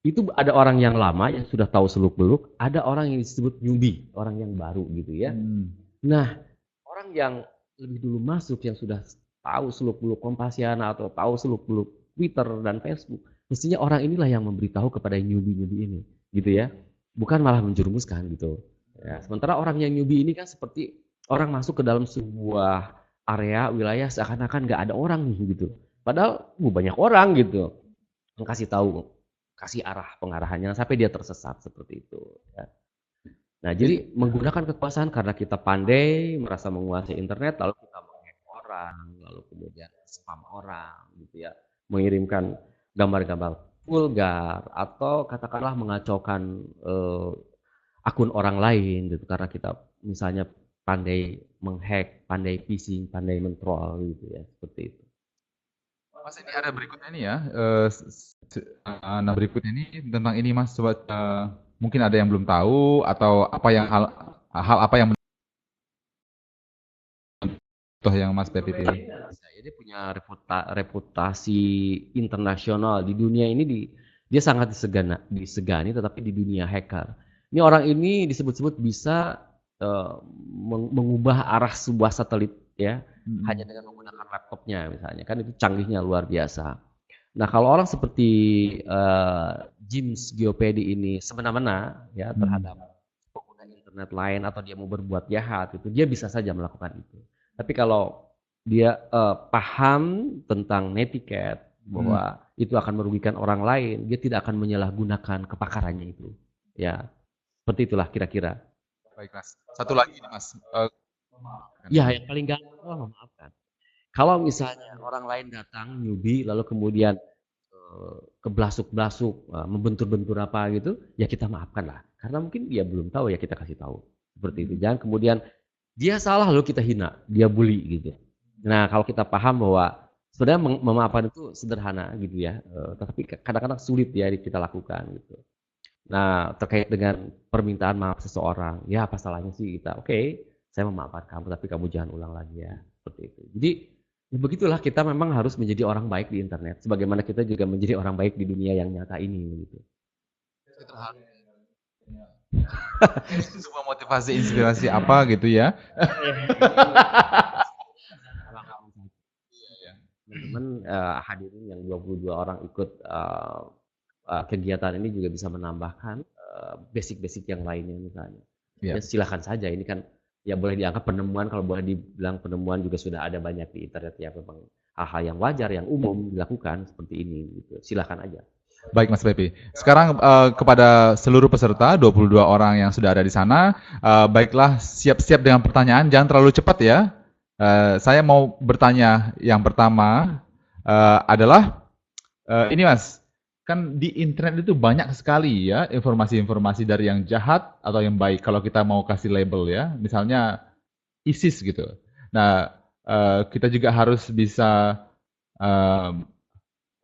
itu ada orang yang lama yang sudah tahu seluk-beluk, ada orang yang disebut newbie, orang yang baru gitu ya. Mhm. Nah, orang yang lebih dulu masuk yang sudah tahu seluk-beluk Kompasiana atau tahu seluk-beluk Twitter dan Facebook, mestinya orang inilah yang memberitahu kepada yang newbie-newbie ini, gitu ya. Bukan malah menjerumuskan gitu. Ya, sementara orang yang newbie ini kan seperti orang masuk ke dalam sebuah area wilayah seakan-akan nggak ada orang nih gitu. Padahal banyak orang gitu. Yang kasih tahu, kasih arah pengarahannya sampai dia tersesat seperti itu. Ya. Nah, Jadi, jadi menggunakan kekuasaan karena kita pandai merasa menguasai internet, lalu kita menghack orang, lalu kemudian spam orang, gitu ya, mengirimkan gambar-gambar vulgar atau katakanlah mengacaukan akun orang lain, gitu, karena kita misalnya pandai menghack, pandai phishing, pandai mentroll, gitu ya, seperti itu. Mas ini ada berikutnya nih ya. Nah berikutnya ini tentang ini Mas. Coba mungkin ada yang belum tahu atau apa yang hal apa yang contoh yang Mas Pepi pilih. Jadi punya reputasi internasional di dunia ini dia sangat disegani tetapi di dunia hacker. Ini orang ini disebut-sebut bisa mengubah arah sebuah satelit ya hanya Mhm. dengan menggunakan laptopnya misalnya kan itu canggihnya luar biasa. Nah kalau orang seperti James Geopedi ini semena-mena ya Mhm. terhadap pengguna internet lain atau dia mau berbuat jahat itu dia bisa saja melakukan itu. Tapi kalau dia paham tentang netiquette Mhm. bahwa itu akan merugikan orang lain, dia tidak akan menyalahgunakan kepakarannya itu. Ya, seperti itulah kira-kira. Baik Mas. Satu lagi nih Mas. Memaafkan Ya, ini. yang paling gampang adalah memaafkan. Kalau misalnya orang lain datang newbie lalu kemudian keblasuk-blasuk, membentur-bentur apa gitu, ya kita maafkan lah. Karena mungkin dia belum tahu ya kita kasih tahu. Seperti itu. Mhm. Jangan kemudian dia salah lalu kita hina, dia bully gitu. Nah, kalau kita paham bahwa sebenarnya memaafkan itu sederhana gitu ya, tetapi kadang-kadang sulit ya kita lakukan gitu. Nah, terkait dengan permintaan maaf seseorang, ya apa salahnya sih kita, oke, saya memaafkan kamu tapi kamu jangan ulang lagi ya, seperti itu. Jadi, ya begitulah kita memang harus menjadi orang baik di internet, sebagaimana kita juga menjadi orang baik di dunia yang nyata ini gitu. Terharu. Sebuah motivasi inspirasi apa gitu ya. Iya, ya. Teman-teman hadirin yang 22 orang ikut kegiatan ini juga bisa menambahkan basic-basic yang lainnya misalnya. Iya. Ya silakan saja, ini kan ya boleh dianggap penemuan, kalau boleh dibilang penemuan juga sudah ada banyak di internet ya memang hal-hal yang wajar, yang umum dilakukan seperti ini gitu. Silakan aja. Baik Mas Pepi. Sekarang kepada seluruh peserta 22 orang yang sudah ada di sana, baiklah siap-siap dengan pertanyaan, jangan terlalu cepat ya. Saya mau bertanya yang pertama adalah ini Mas, kan di internet itu banyak sekali ya informasi-informasi dari yang jahat atau yang baik kalau kita mau kasih label ya. Misalnya ISIS gitu. Nah, kita juga harus bisa eh,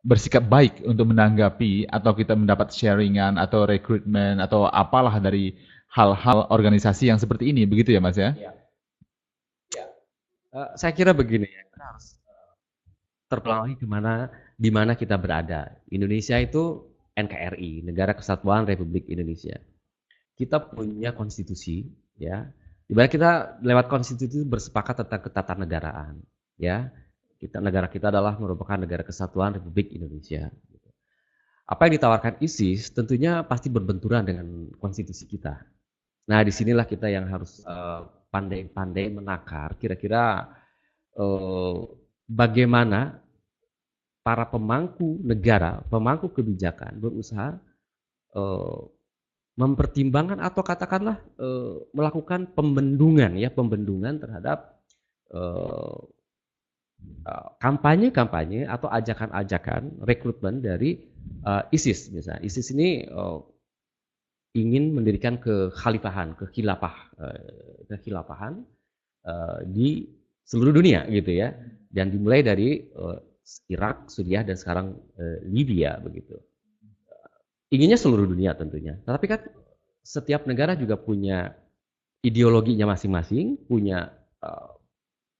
bersikap baik untuk menanggapi atau kita mendapat sharingan atau rekrutmen atau apalah dari hal-hal organisasi yang seperti ini, begitu ya Mas ya? Ya. Saya kira begini ya, kita harus terpelangi di mana kita berada. Indonesia itu NKRI, Negara Kesatuan Republik Indonesia. kita punya konstitusi, ya. Di mana kita lewat konstitusi bersepakat tentang ketatanegaraan, ya. Negara kita adalah merupakan negara kesatuan Republik Indonesia. Apa yang ditawarkan ISIS tentunya pasti berbenturan dengan konstitusi kita. Nah, disinilah kita yang harus pandai-pandai menakar kira-kira bagaimana para pemangku negara, pemangku kebijakan berusaha mempertimbangkan atau katakanlah melakukan pembendungan terhadap kampanye-kampanye atau ajakan-ajakan rekrutmen dari ISIS misalnya. ISIS ini ingin mendirikan kekhilafahan di seluruh dunia gitu ya, dan dimulai dari Irak, Suriah, dan sekarang Libya begitu. Inginnya seluruh dunia tentunya, tapi kan setiap negara juga punya ideologinya masing-masing, punya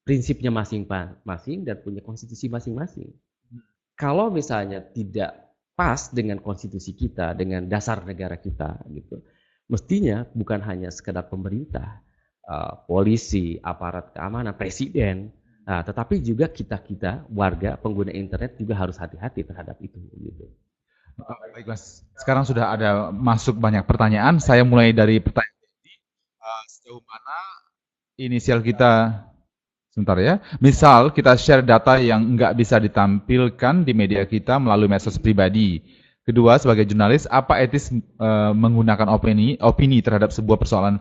prinsipnya masing-masing, dan punya konstitusi masing-masing. Kalau misalnya tidak pas dengan konstitusi kita, dengan dasar negara kita, gitu, mestinya bukan hanya sekedar pemerintah, polisi, aparat keamanan, presiden, tetapi juga kita warga pengguna internet juga harus hati-hati terhadap itu. Gitu. Baik Mas, sekarang sudah ada masuk banyak pertanyaan. Saya mulai dari pertanyaan ini, sejauh mana inisial kita. Sebentar ya. Misal kita share data yang nggak bisa ditampilkan di media kita melalui medsos pribadi. Kedua, sebagai jurnalis, apa etis menggunakan opini terhadap sebuah persoalan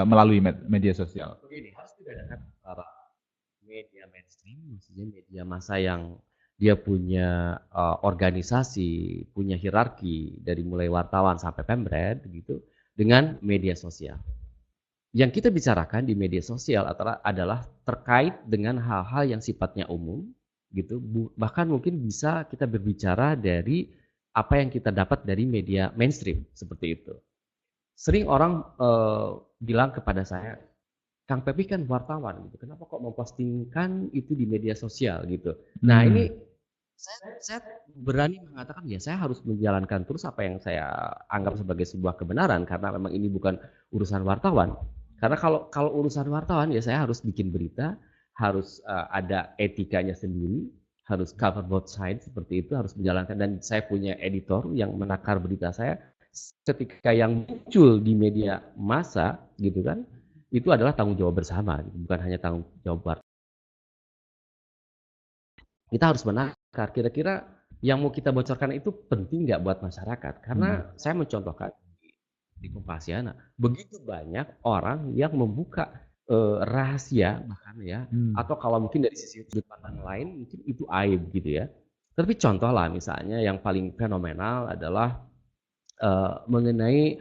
melalui media sosial? Begini, harus dibedakan antara media mainstream, maksudnya media massa yang dia punya organisasi, punya hierarki dari mulai wartawan sampai pemret, gitu, dengan media sosial. Yang kita bicarakan di media sosial adalah terkait dengan hal-hal yang sifatnya umum, gitu. Bahkan mungkin bisa kita berbicara dari apa yang kita dapat dari media mainstream seperti itu. Sering orang bilang kepada saya, Kang Pepi kan wartawan, gitu. Kenapa kok mempostingkan itu di media sosial, gitu. Nah ini saya berani mengatakan ya saya harus menjalankan terus apa yang saya anggap sebagai sebuah kebenaran, karena memang ini bukan urusan wartawan. Karena kalau urusan wartawan ya saya harus bikin berita, harus ada etikanya sendiri, harus cover both sides seperti itu, harus menjalankan, dan saya punya editor yang menakar berita saya. Ketika yang muncul di media massa gitu kan, itu adalah tanggung jawab bersama, bukan hanya tanggung jawab wartawan. Kita harus menakar kira-kira yang mau kita bocorkan itu penting nggak buat masyarakat, karena saya mencontohkan di Kompasiana begitu banyak orang yang membuka rahasia bahkan ya, atau kalau mungkin dari sisi sudut pandang lain mungkin itu aib gitu ya. Tapi contoh lah misalnya yang paling fenomenal adalah mengenai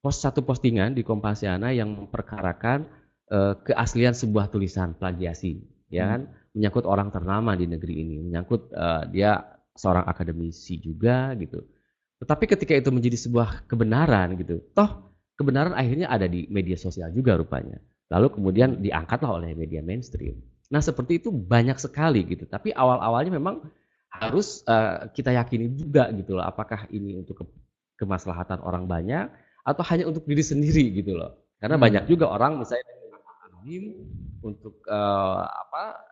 satu postingan di Kompasiana yang memperkarakan keaslian sebuah tulisan plagiasi, ya kan, menyangkut orang ternama di negeri ini, menyangkut dia seorang akademisi juga gitu. Tetapi ketika itu menjadi sebuah kebenaran gitu, toh kebenaran akhirnya ada di media sosial juga rupanya. Lalu kemudian diangkatlah oleh media mainstream. Nah seperti itu banyak sekali gitu. Tapi awal-awalnya memang harus kita yakini juga gitu loh. Apakah ini untuk kemaslahatan orang banyak atau hanya untuk diri sendiri gitu loh. Karena banyak juga orang misalnya anonim untuk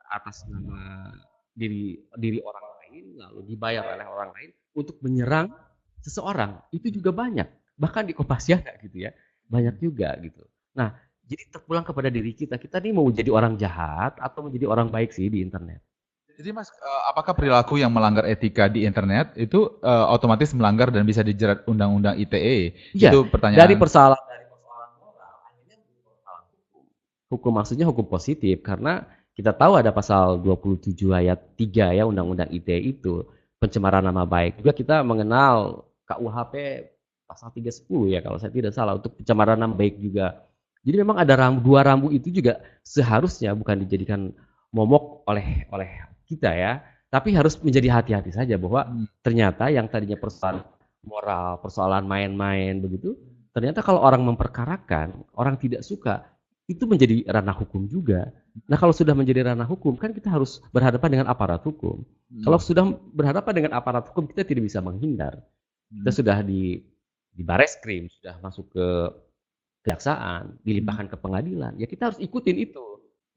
atas nama diri orang lain lalu dibayar oleh orang lain untuk menyerang seseorang, itu juga banyak, bahkan di Kompasiana gitu ya, banyak juga gitu. Nah, jadi terpulang kepada diri kita nih mau jadi orang jahat atau menjadi orang baik sih di internet. Jadi Mas, apakah perilaku yang melanggar etika di internet itu otomatis melanggar dan bisa dijerat undang-undang ITE? Ya, itu pertanyaan. Dari persoalan moral, akhirnya persoalan hukum. Hukum maksudnya hukum positif, karena kita tahu ada pasal 27 ayat 3 ya Undang-Undang ITE itu, pencemaran nama baik. Juga kita mengenal KUHP pasal 310 ya kalau saya tidak salah untuk pencemaran nama baik juga. Jadi memang ada dua rambu itu juga seharusnya bukan dijadikan momok oleh kita ya, tapi harus menjadi hati-hati saja bahwa ternyata yang tadinya persoalan moral, persoalan main-main begitu, ternyata kalau orang memperkarakan, orang tidak suka, itu menjadi ranah hukum juga. Nah kalau sudah menjadi ranah hukum kan kita harus berhadapan dengan aparat hukum. Kalau sudah berhadapan dengan aparat hukum kita tidak bisa menghindar. Kita sudah di Bareskrim, sudah masuk ke kejaksaan, dilimpahkan ke pengadilan, ya kita harus ikutin itu.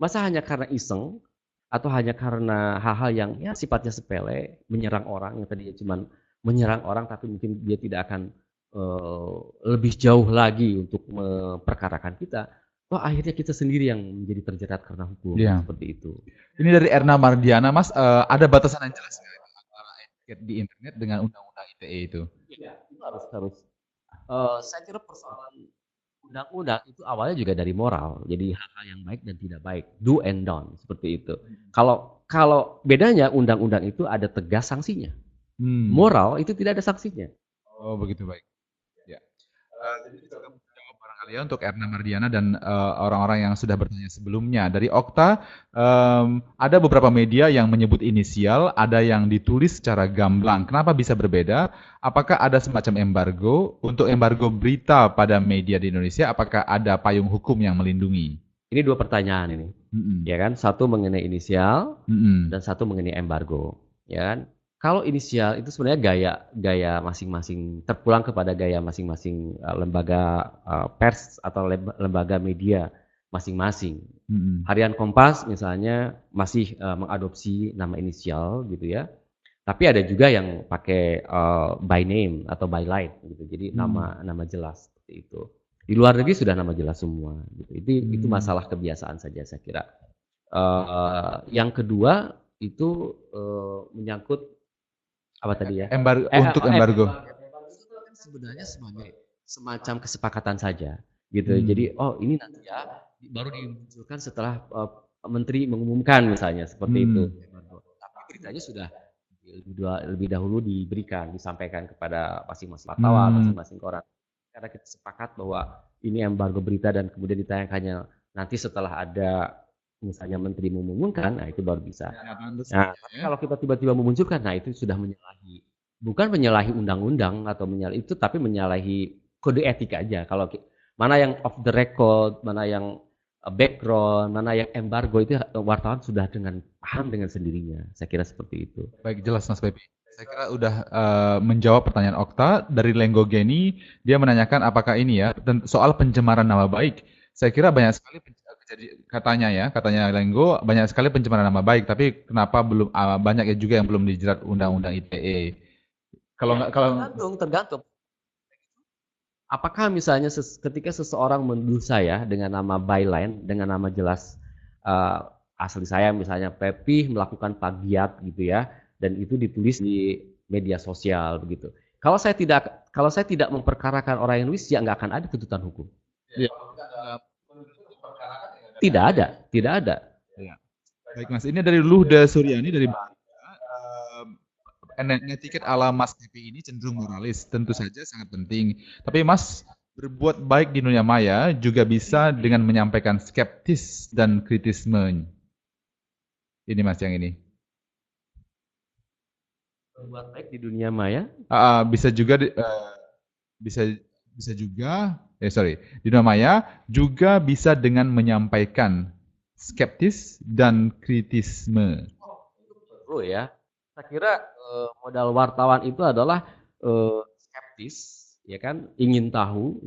Masa hanya karena iseng atau hanya karena hal-hal yang ya sifatnya sepele, menyerang orang yang tadinya cuman menyerang orang tapi mungkin dia tidak akan lebih jauh lagi untuk memperkarakan kita. Wah, akhirnya kita sendiri yang menjadi terjerat karena hukum Iya. seperti itu. Ini dari Erna Mardiana, Mas. Ada batasan yang jelas nggak antara etiket di internet dengan undang-undang ITE itu? Iya, itu harus. Saya kira persoalan undang-undang itu awalnya juga dari moral. Jadi hal-hal yang baik dan tidak baik, do and don't seperti itu. Kalau kalau bedanya undang-undang itu ada tegas sanksinya. Moral itu tidak ada sanksinya. Oh, begitu, baik. Ya. Jadi itu juga menjawab barangkali ya untuk Erna Mardiana dan orang-orang yang sudah bertanya sebelumnya. Dari Okta, ada beberapa media yang menyebut inisial, ada yang ditulis secara gamblang. Kenapa bisa berbeda? Apakah ada semacam embargo? Untuk embargo berita pada media di Indonesia, apakah ada payung hukum yang melindungi? Ini dua pertanyaan ini, ya kan? Satu mengenai inisial dan satu mengenai embargo, ya kan? Kalau inisial itu sebenarnya gaya masing-masing, terpulang kepada gaya masing-masing lembaga pers atau lembaga media masing-masing. Harian Kompas misalnya masih mengadopsi nama inisial gitu ya. Tapi ada juga yang pakai by name atau by line gitu. Jadi nama jelas seperti itu. Di luar negeri sudah nama jelas semua gitu. Itu masalah kebiasaan saja saya kira. Yang kedua itu menyangkut apa tadi ya? Untuk embargo. Itu kan sebenarnya sebagai semacam kesepakatan saja, gitu. Jadi, oh ini nanti ya baru dimunculkan setelah menteri mengumumkan misalnya seperti itu. Tapi beritanya sudah lebih dahulu diberikan, disampaikan kepada masing-masing wartawan, masing-masing koran. Karena kita sepakat bahwa ini embargo berita dan kemudian ditayangkannya nanti setelah ada misalnya menteri mengumumkan, nah itu baru bisa. Nah, tapi kalau kita tiba-tiba memunculkan, nah itu sudah menyalahi, bukan menyalahi undang-undang atau menyalahi itu, tapi menyalahi kode etik aja. Kalau mana yang off the record, mana yang background, mana yang embargo itu wartawan sudah dengan paham dengan sendirinya. Saya kira seperti itu. Baik, jelas Mas Pepi. Saya kira udah menjawab pertanyaan Okta. Dari Lenggo Geni, dia menanyakan apakah ini ya, soal pencemaran nama baik. Saya kira banyak sekali katanya Lenggo, banyak sekali pencemaran nama baik, tapi kenapa belum banyak ya juga yang belum dijerat undang-undang ITE. Tergantung. Apakah misalnya ketika seseorang menuduh saya dengan nama byline, dengan nama jelas asli saya misalnya Pepi melakukan plagiat gitu ya, dan itu ditulis di media sosial begitu. Kalau saya tidak memperkarakan orang yang nulis, ya nggak akan ada tuntutan hukum. Ya. Tidak ada. Ya. Baik Mas, ini dari Luhda Suryani dari Bangka. Netiket ala Mas Pepi ini cenderung moralis, tentu saja sangat penting. Tapi Mas berbuat baik di dunia maya juga bisa dengan menyampaikan skeptis dan kritisme. Ini Mas yang ini. Berbuat baik di dunia maya? Bisa juga di dunia maya juga bisa dengan menyampaikan skeptis dan kritisme. Itu perlu ya. Saya kira modal wartawan itu adalah skeptis, ya kan, ingin tahu,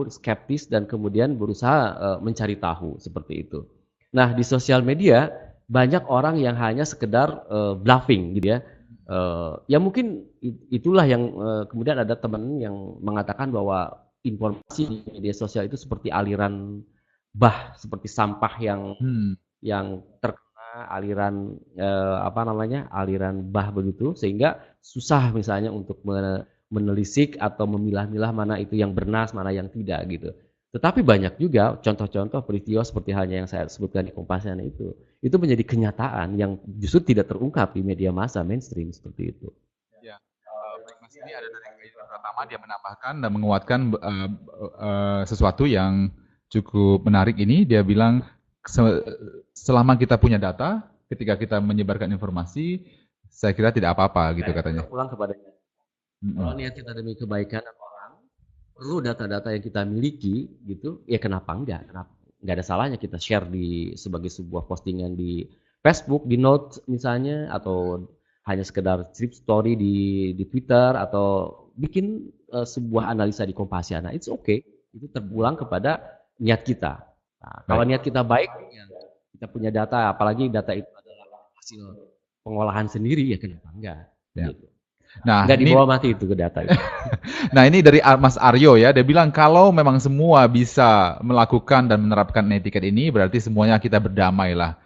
skeptis dan kemudian berusaha mencari tahu seperti itu. Nah di sosial media banyak orang yang hanya sekedar bluffing gitu ya. Ya mungkin itulah yang kemudian ada teman yang mengatakan bahwa informasi di media sosial itu seperti aliran bah, seperti sampah yang terkena aliran aliran bah begitu, sehingga susah misalnya untuk menelisik atau memilah-milah mana itu yang bernas, mana yang tidak gitu. Tetapi banyak juga contoh-contoh peristiwa seperti halnya yang saya sebutkan di Kompasiana itu menjadi kenyataan yang justru tidak terungkap di media massa mainstream seperti itu. Ya, Mas ini ada dari Kaiser Pratama, dia menambahkan dan menguatkan sesuatu yang cukup menarik ini. Dia bilang selama kita punya data, ketika kita menyebarkan informasi, saya kira tidak apa-apa gitu katanya. Pulang kepadanya. Kalau niat kita demi kebaikan orang, perlu data-data yang kita miliki gitu, ya kenapa enggak? Enggak ada salahnya kita share sebagai sebuah postingan di Facebook, di note misalnya, atau hanya sekedar strip story di Twitter, atau bikin sebuah analisa di Kompasiana, it's okay. Itu terpulang kepada niat kita. Nah, kalau niat kita baik, ya, kita punya data, apalagi data itu adalah hasil pengolahan sendiri, ya kenapa enggak? Ya. Gitu. Nah, Enggak ini dibawa mati itu ke data itu. Nah, ini dari Mas Aryo ya, dia bilang kalau memang semua bisa melakukan dan menerapkan etiket ini, berarti semuanya kita berdamai lah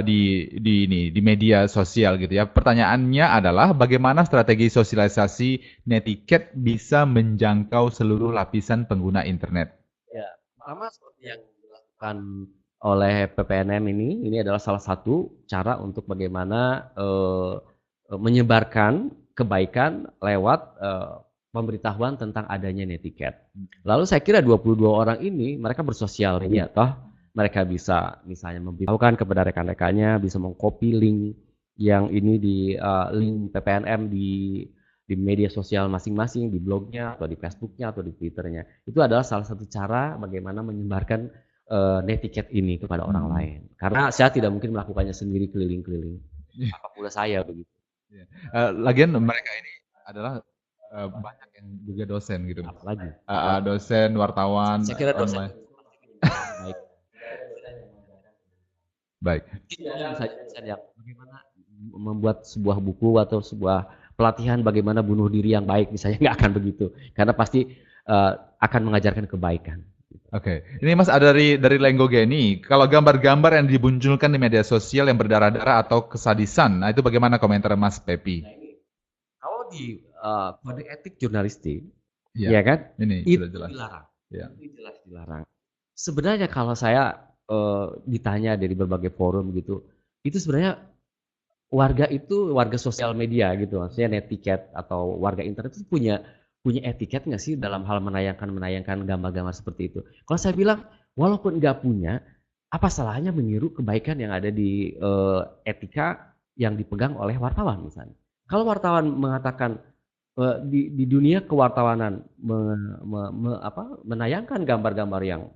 di media sosial gitu ya. Pertanyaannya adalah bagaimana strategi sosialisasi netiket bisa menjangkau seluruh lapisan pengguna internet? Ya, pertama seperti yang dilakukan oleh PPNM ini adalah salah satu cara untuk bagaimana menyebarkan kebaikan lewat pemberitahuan tentang adanya netiket. Lalu saya kira 22 orang ini mereka bersosial media, toh mereka bisa misalnya memberitahukan kepada rekan-rekannya, bisa mengcopy link yang ini di link PPNM di media sosial masing-masing, di blognya atau di Facebooknya atau di Twitternya. Itu adalah salah satu cara bagaimana menyebarkan netiket ini kepada orang lain. Karena saya tidak mungkin melakukannya sendiri keliling-keliling. Apa pula saya begitu. Lagian mereka ini adalah banyak yang juga dosen gitu. Apalagi dosen, wartawan, saya kira dosen online. baik. Baik. Bisa bagaimana membuat sebuah buku atau sebuah pelatihan bagaimana bunuh diri yang baik, misalnya nggak akan begitu, karena pasti akan mengajarkan kebaikan. Oke, ini Mas ada dari Lenggo Geni. Kalau gambar-gambar yang dimunculkan di media sosial yang berdarah-darah atau kesadisan, nah itu bagaimana komentar Mas Pepi? Nah, ini, kalau di kode etik jurnalistik, Iya, ya kan, ini itu sudah jelas. dilarang. Ya. Itu jelas dilarang. Sebenarnya kalau saya ditanya dari berbagai forum gitu, itu sebenarnya warga sosial media gitu, maksudnya netiket atau warga internet itu punya etiket nggak sih dalam hal menayangkan gambar-gambar seperti itu? Kalau saya bilang, walaupun nggak punya, apa salahnya meniru kebaikan yang ada di etika yang dipegang oleh wartawan misalnya. Kalau wartawan mengatakan di dunia kewartawanan menayangkan gambar-gambar yang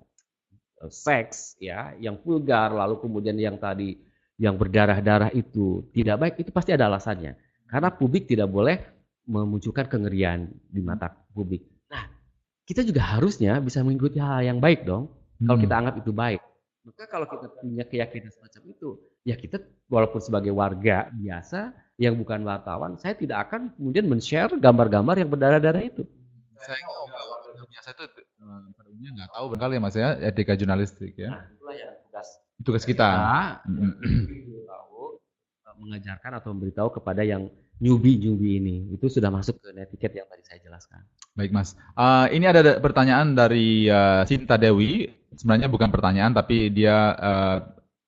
seks ya, yang vulgar, lalu kemudian yang tadi yang berdarah-darah itu tidak baik, itu pasti ada alasannya. Karena publik tidak boleh memunculkan kengerian di mata publik. Nah, kita juga harusnya bisa mengikuti hal yang baik dong, kalau kita anggap itu baik. Maka kalau kita punya keyakinan semacam itu, ya kita walaupun sebagai warga biasa yang bukan wartawan, saya tidak akan kemudian men-share gambar-gambar yang berdarah-darah itu. Saya warga biasa itu pada umumnya nggak tahu barangkali ya Mas ya, etika jurnalistik ya. Nah, itulah yang Tugas kita. Tahu mengajarkan atau memberitahu kepada yang newbie ini, itu sudah masuk ke netiket yang tadi saya jelaskan. Baik Mas, ini ada pertanyaan dari Cinta Dewi. Sebenarnya bukan pertanyaan, tapi dia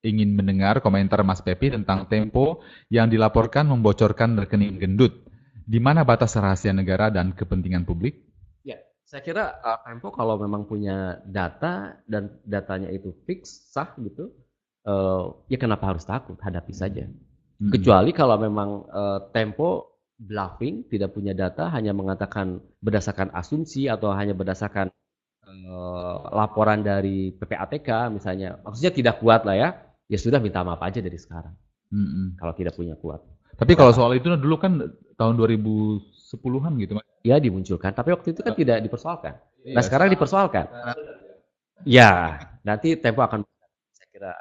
ingin mendengar komentar Mas Pepi tentang Tempo yang dilaporkan membocorkan rekening gendut. Di mana batas rahasia negara dan kepentingan publik? Ya, saya kira Tempo kalau memang punya data dan datanya itu fix, sah gitu, ya kenapa harus takut? Hadapi saja. Kecuali kalau memang Tempo bluffing, tidak punya data, hanya mengatakan berdasarkan asumsi atau hanya berdasarkan laporan dari PPATK misalnya, maksudnya tidak kuat lah ya, ya sudah minta maaf aja dari sekarang. Kalau tidak punya kuat. Tapi kalau soal itu dulu kan tahun 2010-an gitu Mas. Ya dimunculkan, tapi waktu itu kan tidak dipersoalkan. Nah sekarang dipersoalkan. Ya, nanti Tempo akan, saya kira,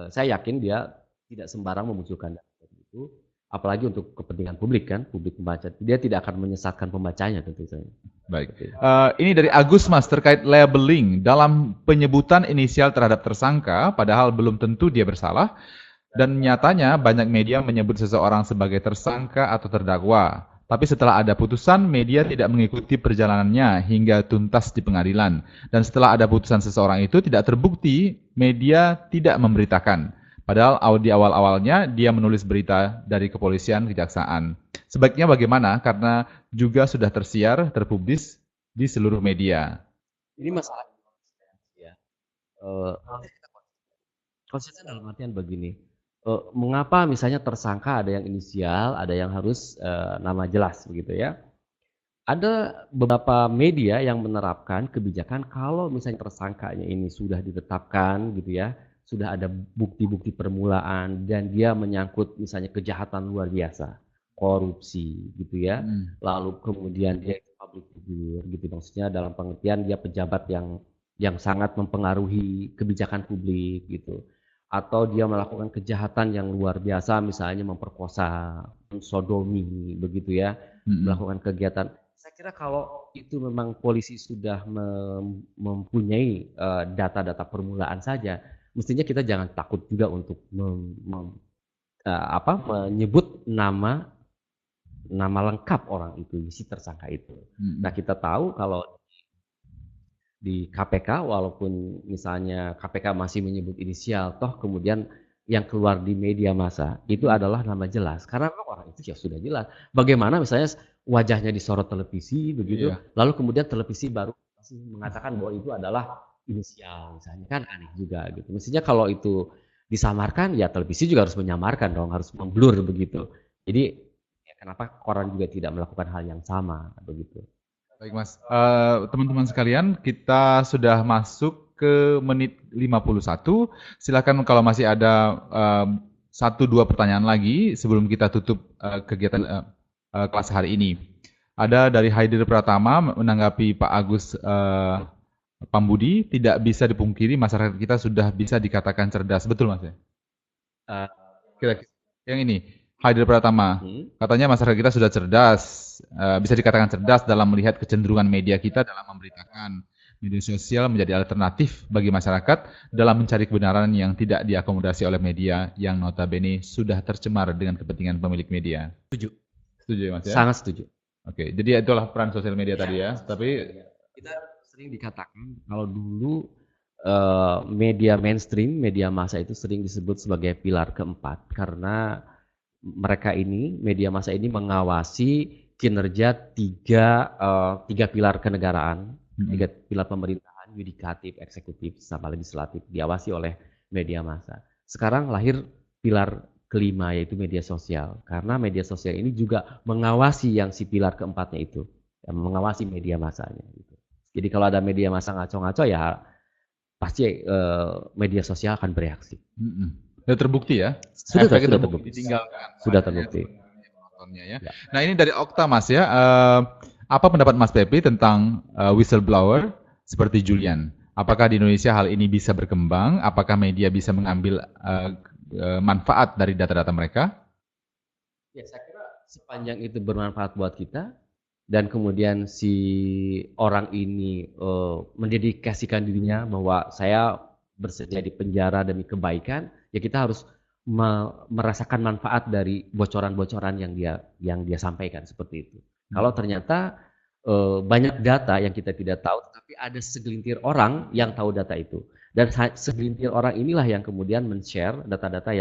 saya yakin dia tidak sembarang memunculkan data itu, apalagi untuk kepentingan publik kan, publik membaca. Dia tidak akan menyesatkan pembacanya tentu saja. Baik. Ini dari Agus Mas terkait labeling dalam penyebutan inisial terhadap tersangka, padahal belum tentu dia bersalah. Dan nyatanya banyak media menyebut seseorang sebagai tersangka atau terdakwa. Tapi setelah ada putusan, media tidak mengikuti perjalanannya hingga tuntas di pengadilan. Dan setelah ada putusan seseorang itu tidak terbukti, media tidak memberitakan. Padahal di awal-awalnya dia menulis berita dari kepolisian, kejaksaan. Sebaiknya bagaimana? Karena juga sudah tersiar, terpublis di seluruh media. Ini masalah ya. Konsisten dalam artian begini. Mengapa misalnya tersangka ada yang inisial, ada yang harus nama jelas begitu ya. Ada beberapa media yang menerapkan kebijakan kalau misalnya tersangkanya ini sudah ditetapkan gitu ya, sudah ada bukti-bukti permulaan dan dia menyangkut misalnya kejahatan luar biasa, korupsi gitu ya, lalu kemudian dia public figur gitu. Maksudnya dalam pengertian dia pejabat yang sangat mempengaruhi kebijakan publik gitu. Atau dia melakukan kejahatan yang luar biasa, misalnya memperkosa, mensodomi begitu ya, melakukan kegiatan. Saya kira kalau itu memang polisi sudah mempunyai data-data permulaan saja, mestinya kita jangan takut juga untuk menyebut nama lengkap orang itu, si tersangka itu. Nah, kita tahu kalau di KPK, walaupun misalnya KPK masih menyebut inisial, toh kemudian yang keluar di media massa itu adalah nama jelas. Karena orang itu ya sudah jelas. Bagaimana misalnya wajahnya disorot televisi begitu, lalu kemudian televisi baru mengatakan bahwa itu adalah inisial, misalnya kan aneh juga gitu. Mestinya kalau itu disamarkan, ya televisi juga harus menyamarkan dong, harus memblur begitu. Jadi ya kenapa koran juga tidak melakukan hal yang sama begitu. Baik Mas, teman-teman sekalian, kita sudah masuk ke menit 51. Silakan kalau masih ada 1-2 pertanyaan lagi sebelum kita tutup kegiatan kelas hari ini. Ada dari Haidir Pratama menanggapi Pak Agus Pambudi, tidak bisa dipungkiri masyarakat kita sudah bisa dikatakan cerdas. Betul Mas ya? Kira-kira yang ini. Haidir Pratama, katanya masyarakat kita sudah cerdas, bisa dikatakan cerdas dalam melihat kecenderungan media kita dalam memberitakan. Media sosial menjadi alternatif bagi masyarakat dalam mencari kebenaran yang tidak diakomodasi oleh media yang notabene sudah tercemar dengan kepentingan pemilik media. Setuju. Setuju ya Mas ya? Sangat setuju. Oke, jadi itulah peran sosial media tadi ya. Tapi kita sering dikatakan kalau dulu media mainstream, media massa itu sering disebut sebagai pilar keempat karena mereka ini, media massa ini mengawasi kinerja tiga pilar kenegaraan, tiga pilar pemerintahan, yudikatif, eksekutif, sama legislatif, diawasi oleh media massa. Sekarang lahir pilar kelima yaitu media sosial, karena media sosial ini juga mengawasi yang si pilar keempatnya itu, mengawasi media massanya. Gitu. Jadi kalau ada media massa ngaco-ngaco ya pasti media sosial akan bereaksi. Sudah terbukti ya? Sudah terbukti. Ditinggalkan. Sudah terbukti. Ya. Nah ini dari Okta Mas ya, apa pendapat Mas Pepi tentang whistleblower seperti Julian? Apakah di Indonesia hal ini bisa berkembang? Apakah media bisa mengambil manfaat dari data-data mereka? Ya saya kira sepanjang itu bermanfaat buat kita dan kemudian si orang ini mendedikasikan dirinya bahwa saya bersedia di penjara demi kebaikan, ya kita harus merasakan manfaat dari bocoran-bocoran yang dia sampaikan seperti itu. Kalau ternyata banyak data yang kita tidak tahu, tapi ada segelintir orang yang tahu data itu, dan segelintir orang inilah yang kemudian men-share data-data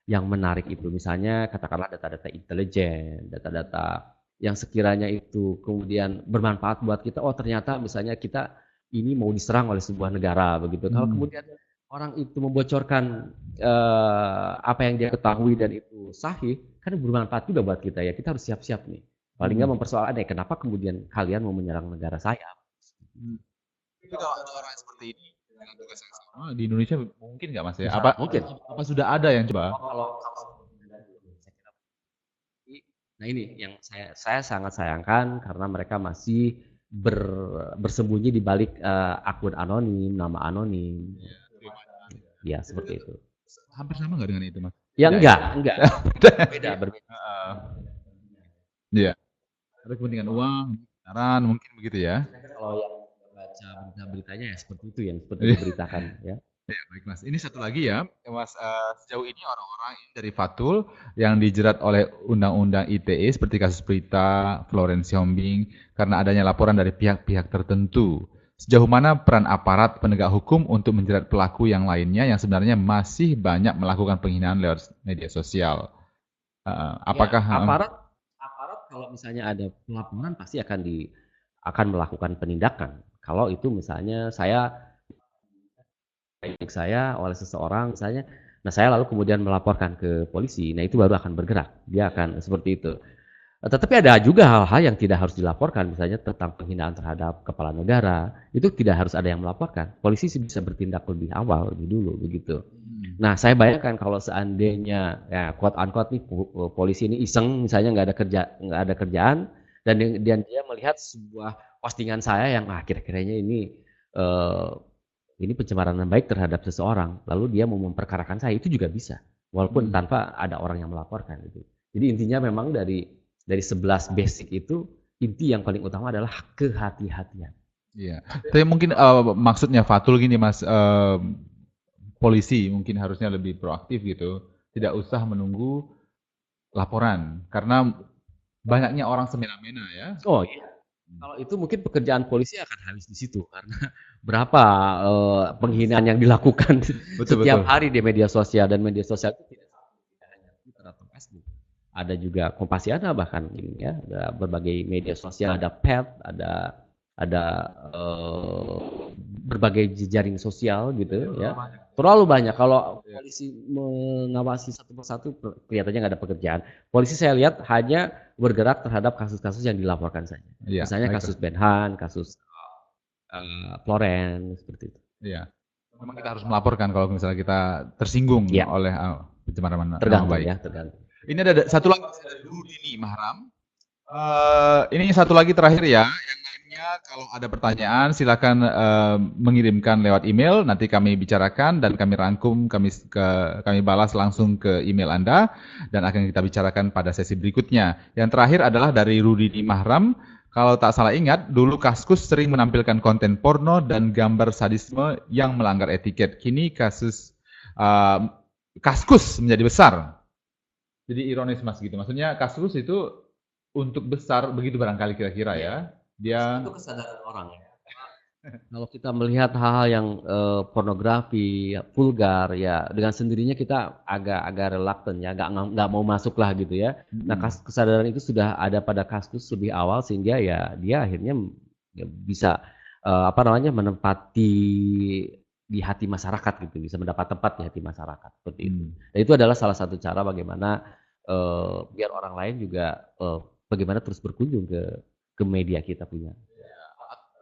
yang menarik itu. Misalnya katakanlah data-data intelijen, data-data yang sekiranya itu kemudian bermanfaat buat kita. Oh ternyata misalnya kita ini mau diserang oleh sebuah negara begitu. Kalau kemudian orang itu membocorkan apa yang dia ketahui dan itu sahih, kan bermanfaat juga buat kita ya. Kita harus siap-siap nih. Paling nggak mempersoalkan kenapa kemudian kalian mau menyerang negara saya. Tapi kalau ada orang seperti ini dengan tugas yang sama di Indonesia mungkin nggak Mas ya? Mungkin. Apa sudah ada yang coba? Nah ini yang saya sangat sayangkan karena mereka masih bersembunyi di balik akun anonim, nama anonim. Ya seperti itu. Hampir sama nggak dengan itu Mas? Ya enggak. Berbeda. Iya. Ada kepentingan uang, kebenaran, mungkin begitu ya. Kalau yang baca berita-beritanya ya seperti itu yang seperti diberitakan ya. Ya, baik Mas. Ini satu lagi ya, Mas. Sejauh ini orang-orang dari Fatul yang dijerat oleh Undang-Undang ITE seperti kasus berita Florence Siombing karena adanya laporan dari pihak-pihak tertentu. Sejauh mana peran aparat penegak hukum untuk menjerat pelaku yang lainnya yang sebenarnya masih banyak melakukan penghinaan lewat media sosial? Apakah ya, aparat kalau misalnya ada pelaporan pasti akan melakukan penindakan. Kalau itu misalnya saya oleh seseorang misalnya, nah saya lalu kemudian melaporkan ke polisi, nah itu baru akan bergerak, dia akan seperti itu. Tetapi ada juga hal-hal yang tidak harus dilaporkan, misalnya tentang penghinaan terhadap kepala negara, itu tidak harus ada yang melaporkan. Polisi bisa bertindak lebih awal, lebih dulu, begitu. Nah, saya bayangkan kalau seandainya, ya quote unquote nih, polisi ini iseng, misalnya nggak ada kerjaan, dan dia melihat sebuah postingan saya yang kira-kiranya ini pencemaran nama baik terhadap seseorang, lalu dia mau memperkarakan saya, itu juga bisa, walaupun tanpa ada orang yang melaporkan gitu. Jadi intinya memang dari 11 basic itu, inti yang paling utama adalah kehati-hatian. Iya. Tapi mungkin maksudnya Fatul gini Mas, polisi mungkin harusnya lebih proaktif gitu, tidak usah menunggu laporan karena banyaknya orang semena-mena ya. Oh iya, kalau itu mungkin pekerjaan polisi akan habis di situ karena berapa penghinaan yang dilakukan setiap hari di media sosial, dan media sosial itu tidak hanya Twitter atau Facebook. Ada juga Kompasiana bahkan ini ya, ada berbagai media sosial, ada pet, ada berbagai jejaring sosial gitu ya. Terlalu banyak. Kalau polisi mengawasi satu persatu kelihatannya nggak ada pekerjaan. Polisi saya lihat hanya bergerak terhadap kasus-kasus yang dilaporkan saja. Iya, Misalnya kasus Benhan, kasus Florence seperti itu. Iya. Memang kita harus melaporkan kalau misalnya kita tersinggung oleh pencemaran nama Tergantung baik. ya, tergantung. Ini ada satu lagi dari Rudini Mahram. Ini satu lagi terakhir ya. Yang lainnya kalau ada pertanyaan silakan mengirimkan lewat email. Nanti kami bicarakan dan kami rangkum, kami balas langsung ke email Anda dan akan kita bicarakan pada sesi berikutnya. Yang terakhir adalah dari Rudini Mahram. Kalau tak salah ingat, dulu Kaskus sering menampilkan konten porno dan gambar sadisme yang melanggar etiket. Kini kasus Kaskus menjadi besar. Jadi ironis Mas gitu. Maksudnya Kaskus itu untuk besar begitu barangkali kira-kira ya. Dia itu kesadaran orang ya. Kalau kita melihat hal-hal yang pornografi, vulgar ya, dengan sendirinya kita agak reluctant ya, nggak mau masuk lah gitu ya. Nah, kesadaran itu sudah ada pada Kaskus lebih awal sehingga ya dia akhirnya bisa menempati di hati masyarakat gitu, bisa mendapat tempat di hati masyarakat seperti itu. Dan itu adalah salah satu cara bagaimana biar orang lain juga bagaimana terus berkunjung ke media kita punya.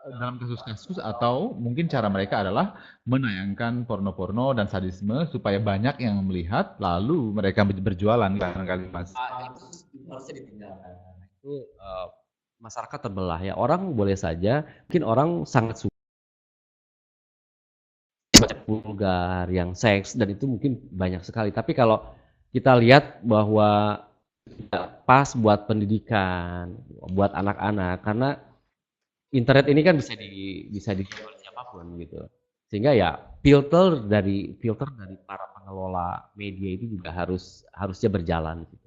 Dalam kasus-kasus atau mungkin cara mereka adalah menayangkan porno-porno dan sadisme supaya banyak yang melihat lalu mereka berjualan barangkali Mas. Itu harusnya ditinggalkan. Itu masyarakat terbelah ya. Orang boleh saja, mungkin orang sangat suka vulgar, yang seks, dan itu mungkin banyak sekali. Tapi kalau kita lihat bahwa pas buat pendidikan, buat anak-anak, karena internet ini kan bisa dijual siapapun gitu. Sehingga ya filter dari para pengelola media itu juga harusnya berjalan gitu.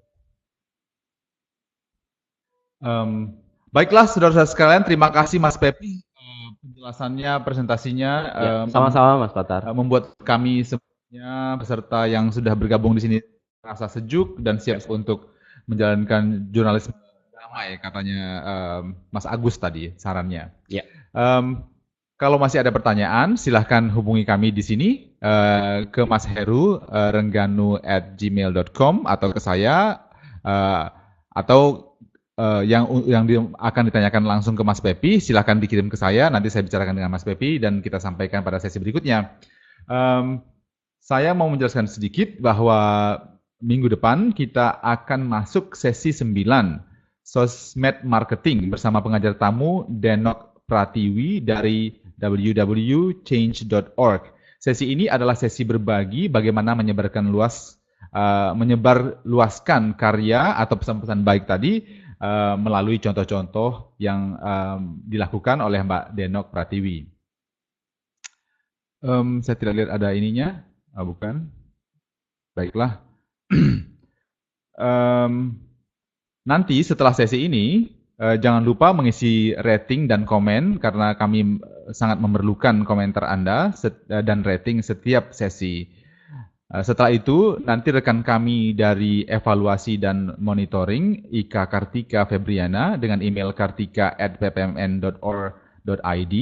Baiklah saudara-saudara sekalian, terima kasih Mas Pepi penjelasannya, presentasinya. Sama-sama Mas Fatar. Membuat kami semuanya peserta yang sudah bergabung di sini merasa sejuk dan siap untuk menjalankan jurnalisme damai katanya Mas Agus tadi sarannya. Ya. Kalau masih ada pertanyaan silahkan hubungi kami di sini ke Mas Heru rengganu@gmail.com atau ke saya atau yang akan ditanyakan langsung ke Mas Pepi silahkan dikirim ke saya, nanti saya bicarakan dengan Mas Pepi dan kita sampaikan pada sesi berikutnya. Saya mau menjelaskan sedikit bahwa minggu depan kita akan masuk sesi 9 Sosmed Marketing bersama pengajar tamu Denok Pratiwi dari www.change.org. Sesi ini adalah sesi berbagi bagaimana menyebarluaskan karya atau pesan-pesan baik tadi melalui contoh-contoh yang dilakukan oleh Mbak Denok Pratiwi. Saya tidak lihat ada ininya, bukan? Baiklah. Nanti setelah sesi ini, jangan lupa mengisi rating dan komen karena kami sangat memerlukan komentar Anda dan rating setiap sesi. Setelah itu, nanti rekan kami dari evaluasi dan monitoring, Ika Kartika Febriana, dengan email kartika@ppmn.or.id,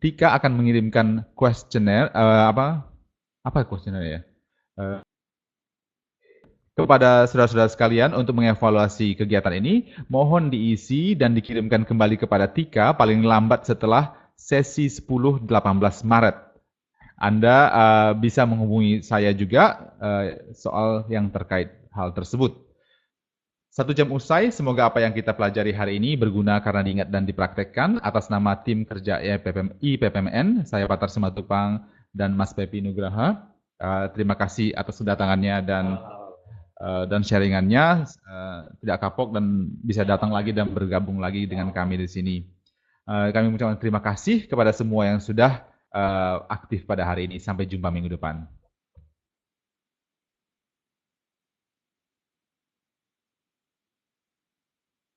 Tika akan mengirimkan kuesioner, apa kuesioner ya? Kepada saudara-saudara sekalian untuk mengevaluasi kegiatan ini, mohon diisi dan dikirimkan kembali kepada Tika paling lambat setelah sesi 10-18 Maret. Anda bisa menghubungi saya juga soal yang terkait hal tersebut. 1 jam usai, semoga apa yang kita pelajari hari ini berguna karena diingat dan dipraktekkan. Atas nama tim kerja IPPMN, saya Patar Simatupang dan Mas Pepi Nugraha. Terima kasih atas kedatangannya dan sharingannya. Tidak kapok dan bisa datang lagi dan bergabung lagi dengan kami di sini. Kami mengucapkan terima kasih kepada semua yang sudah aktif pada hari ini. Sampai jumpa minggu depan.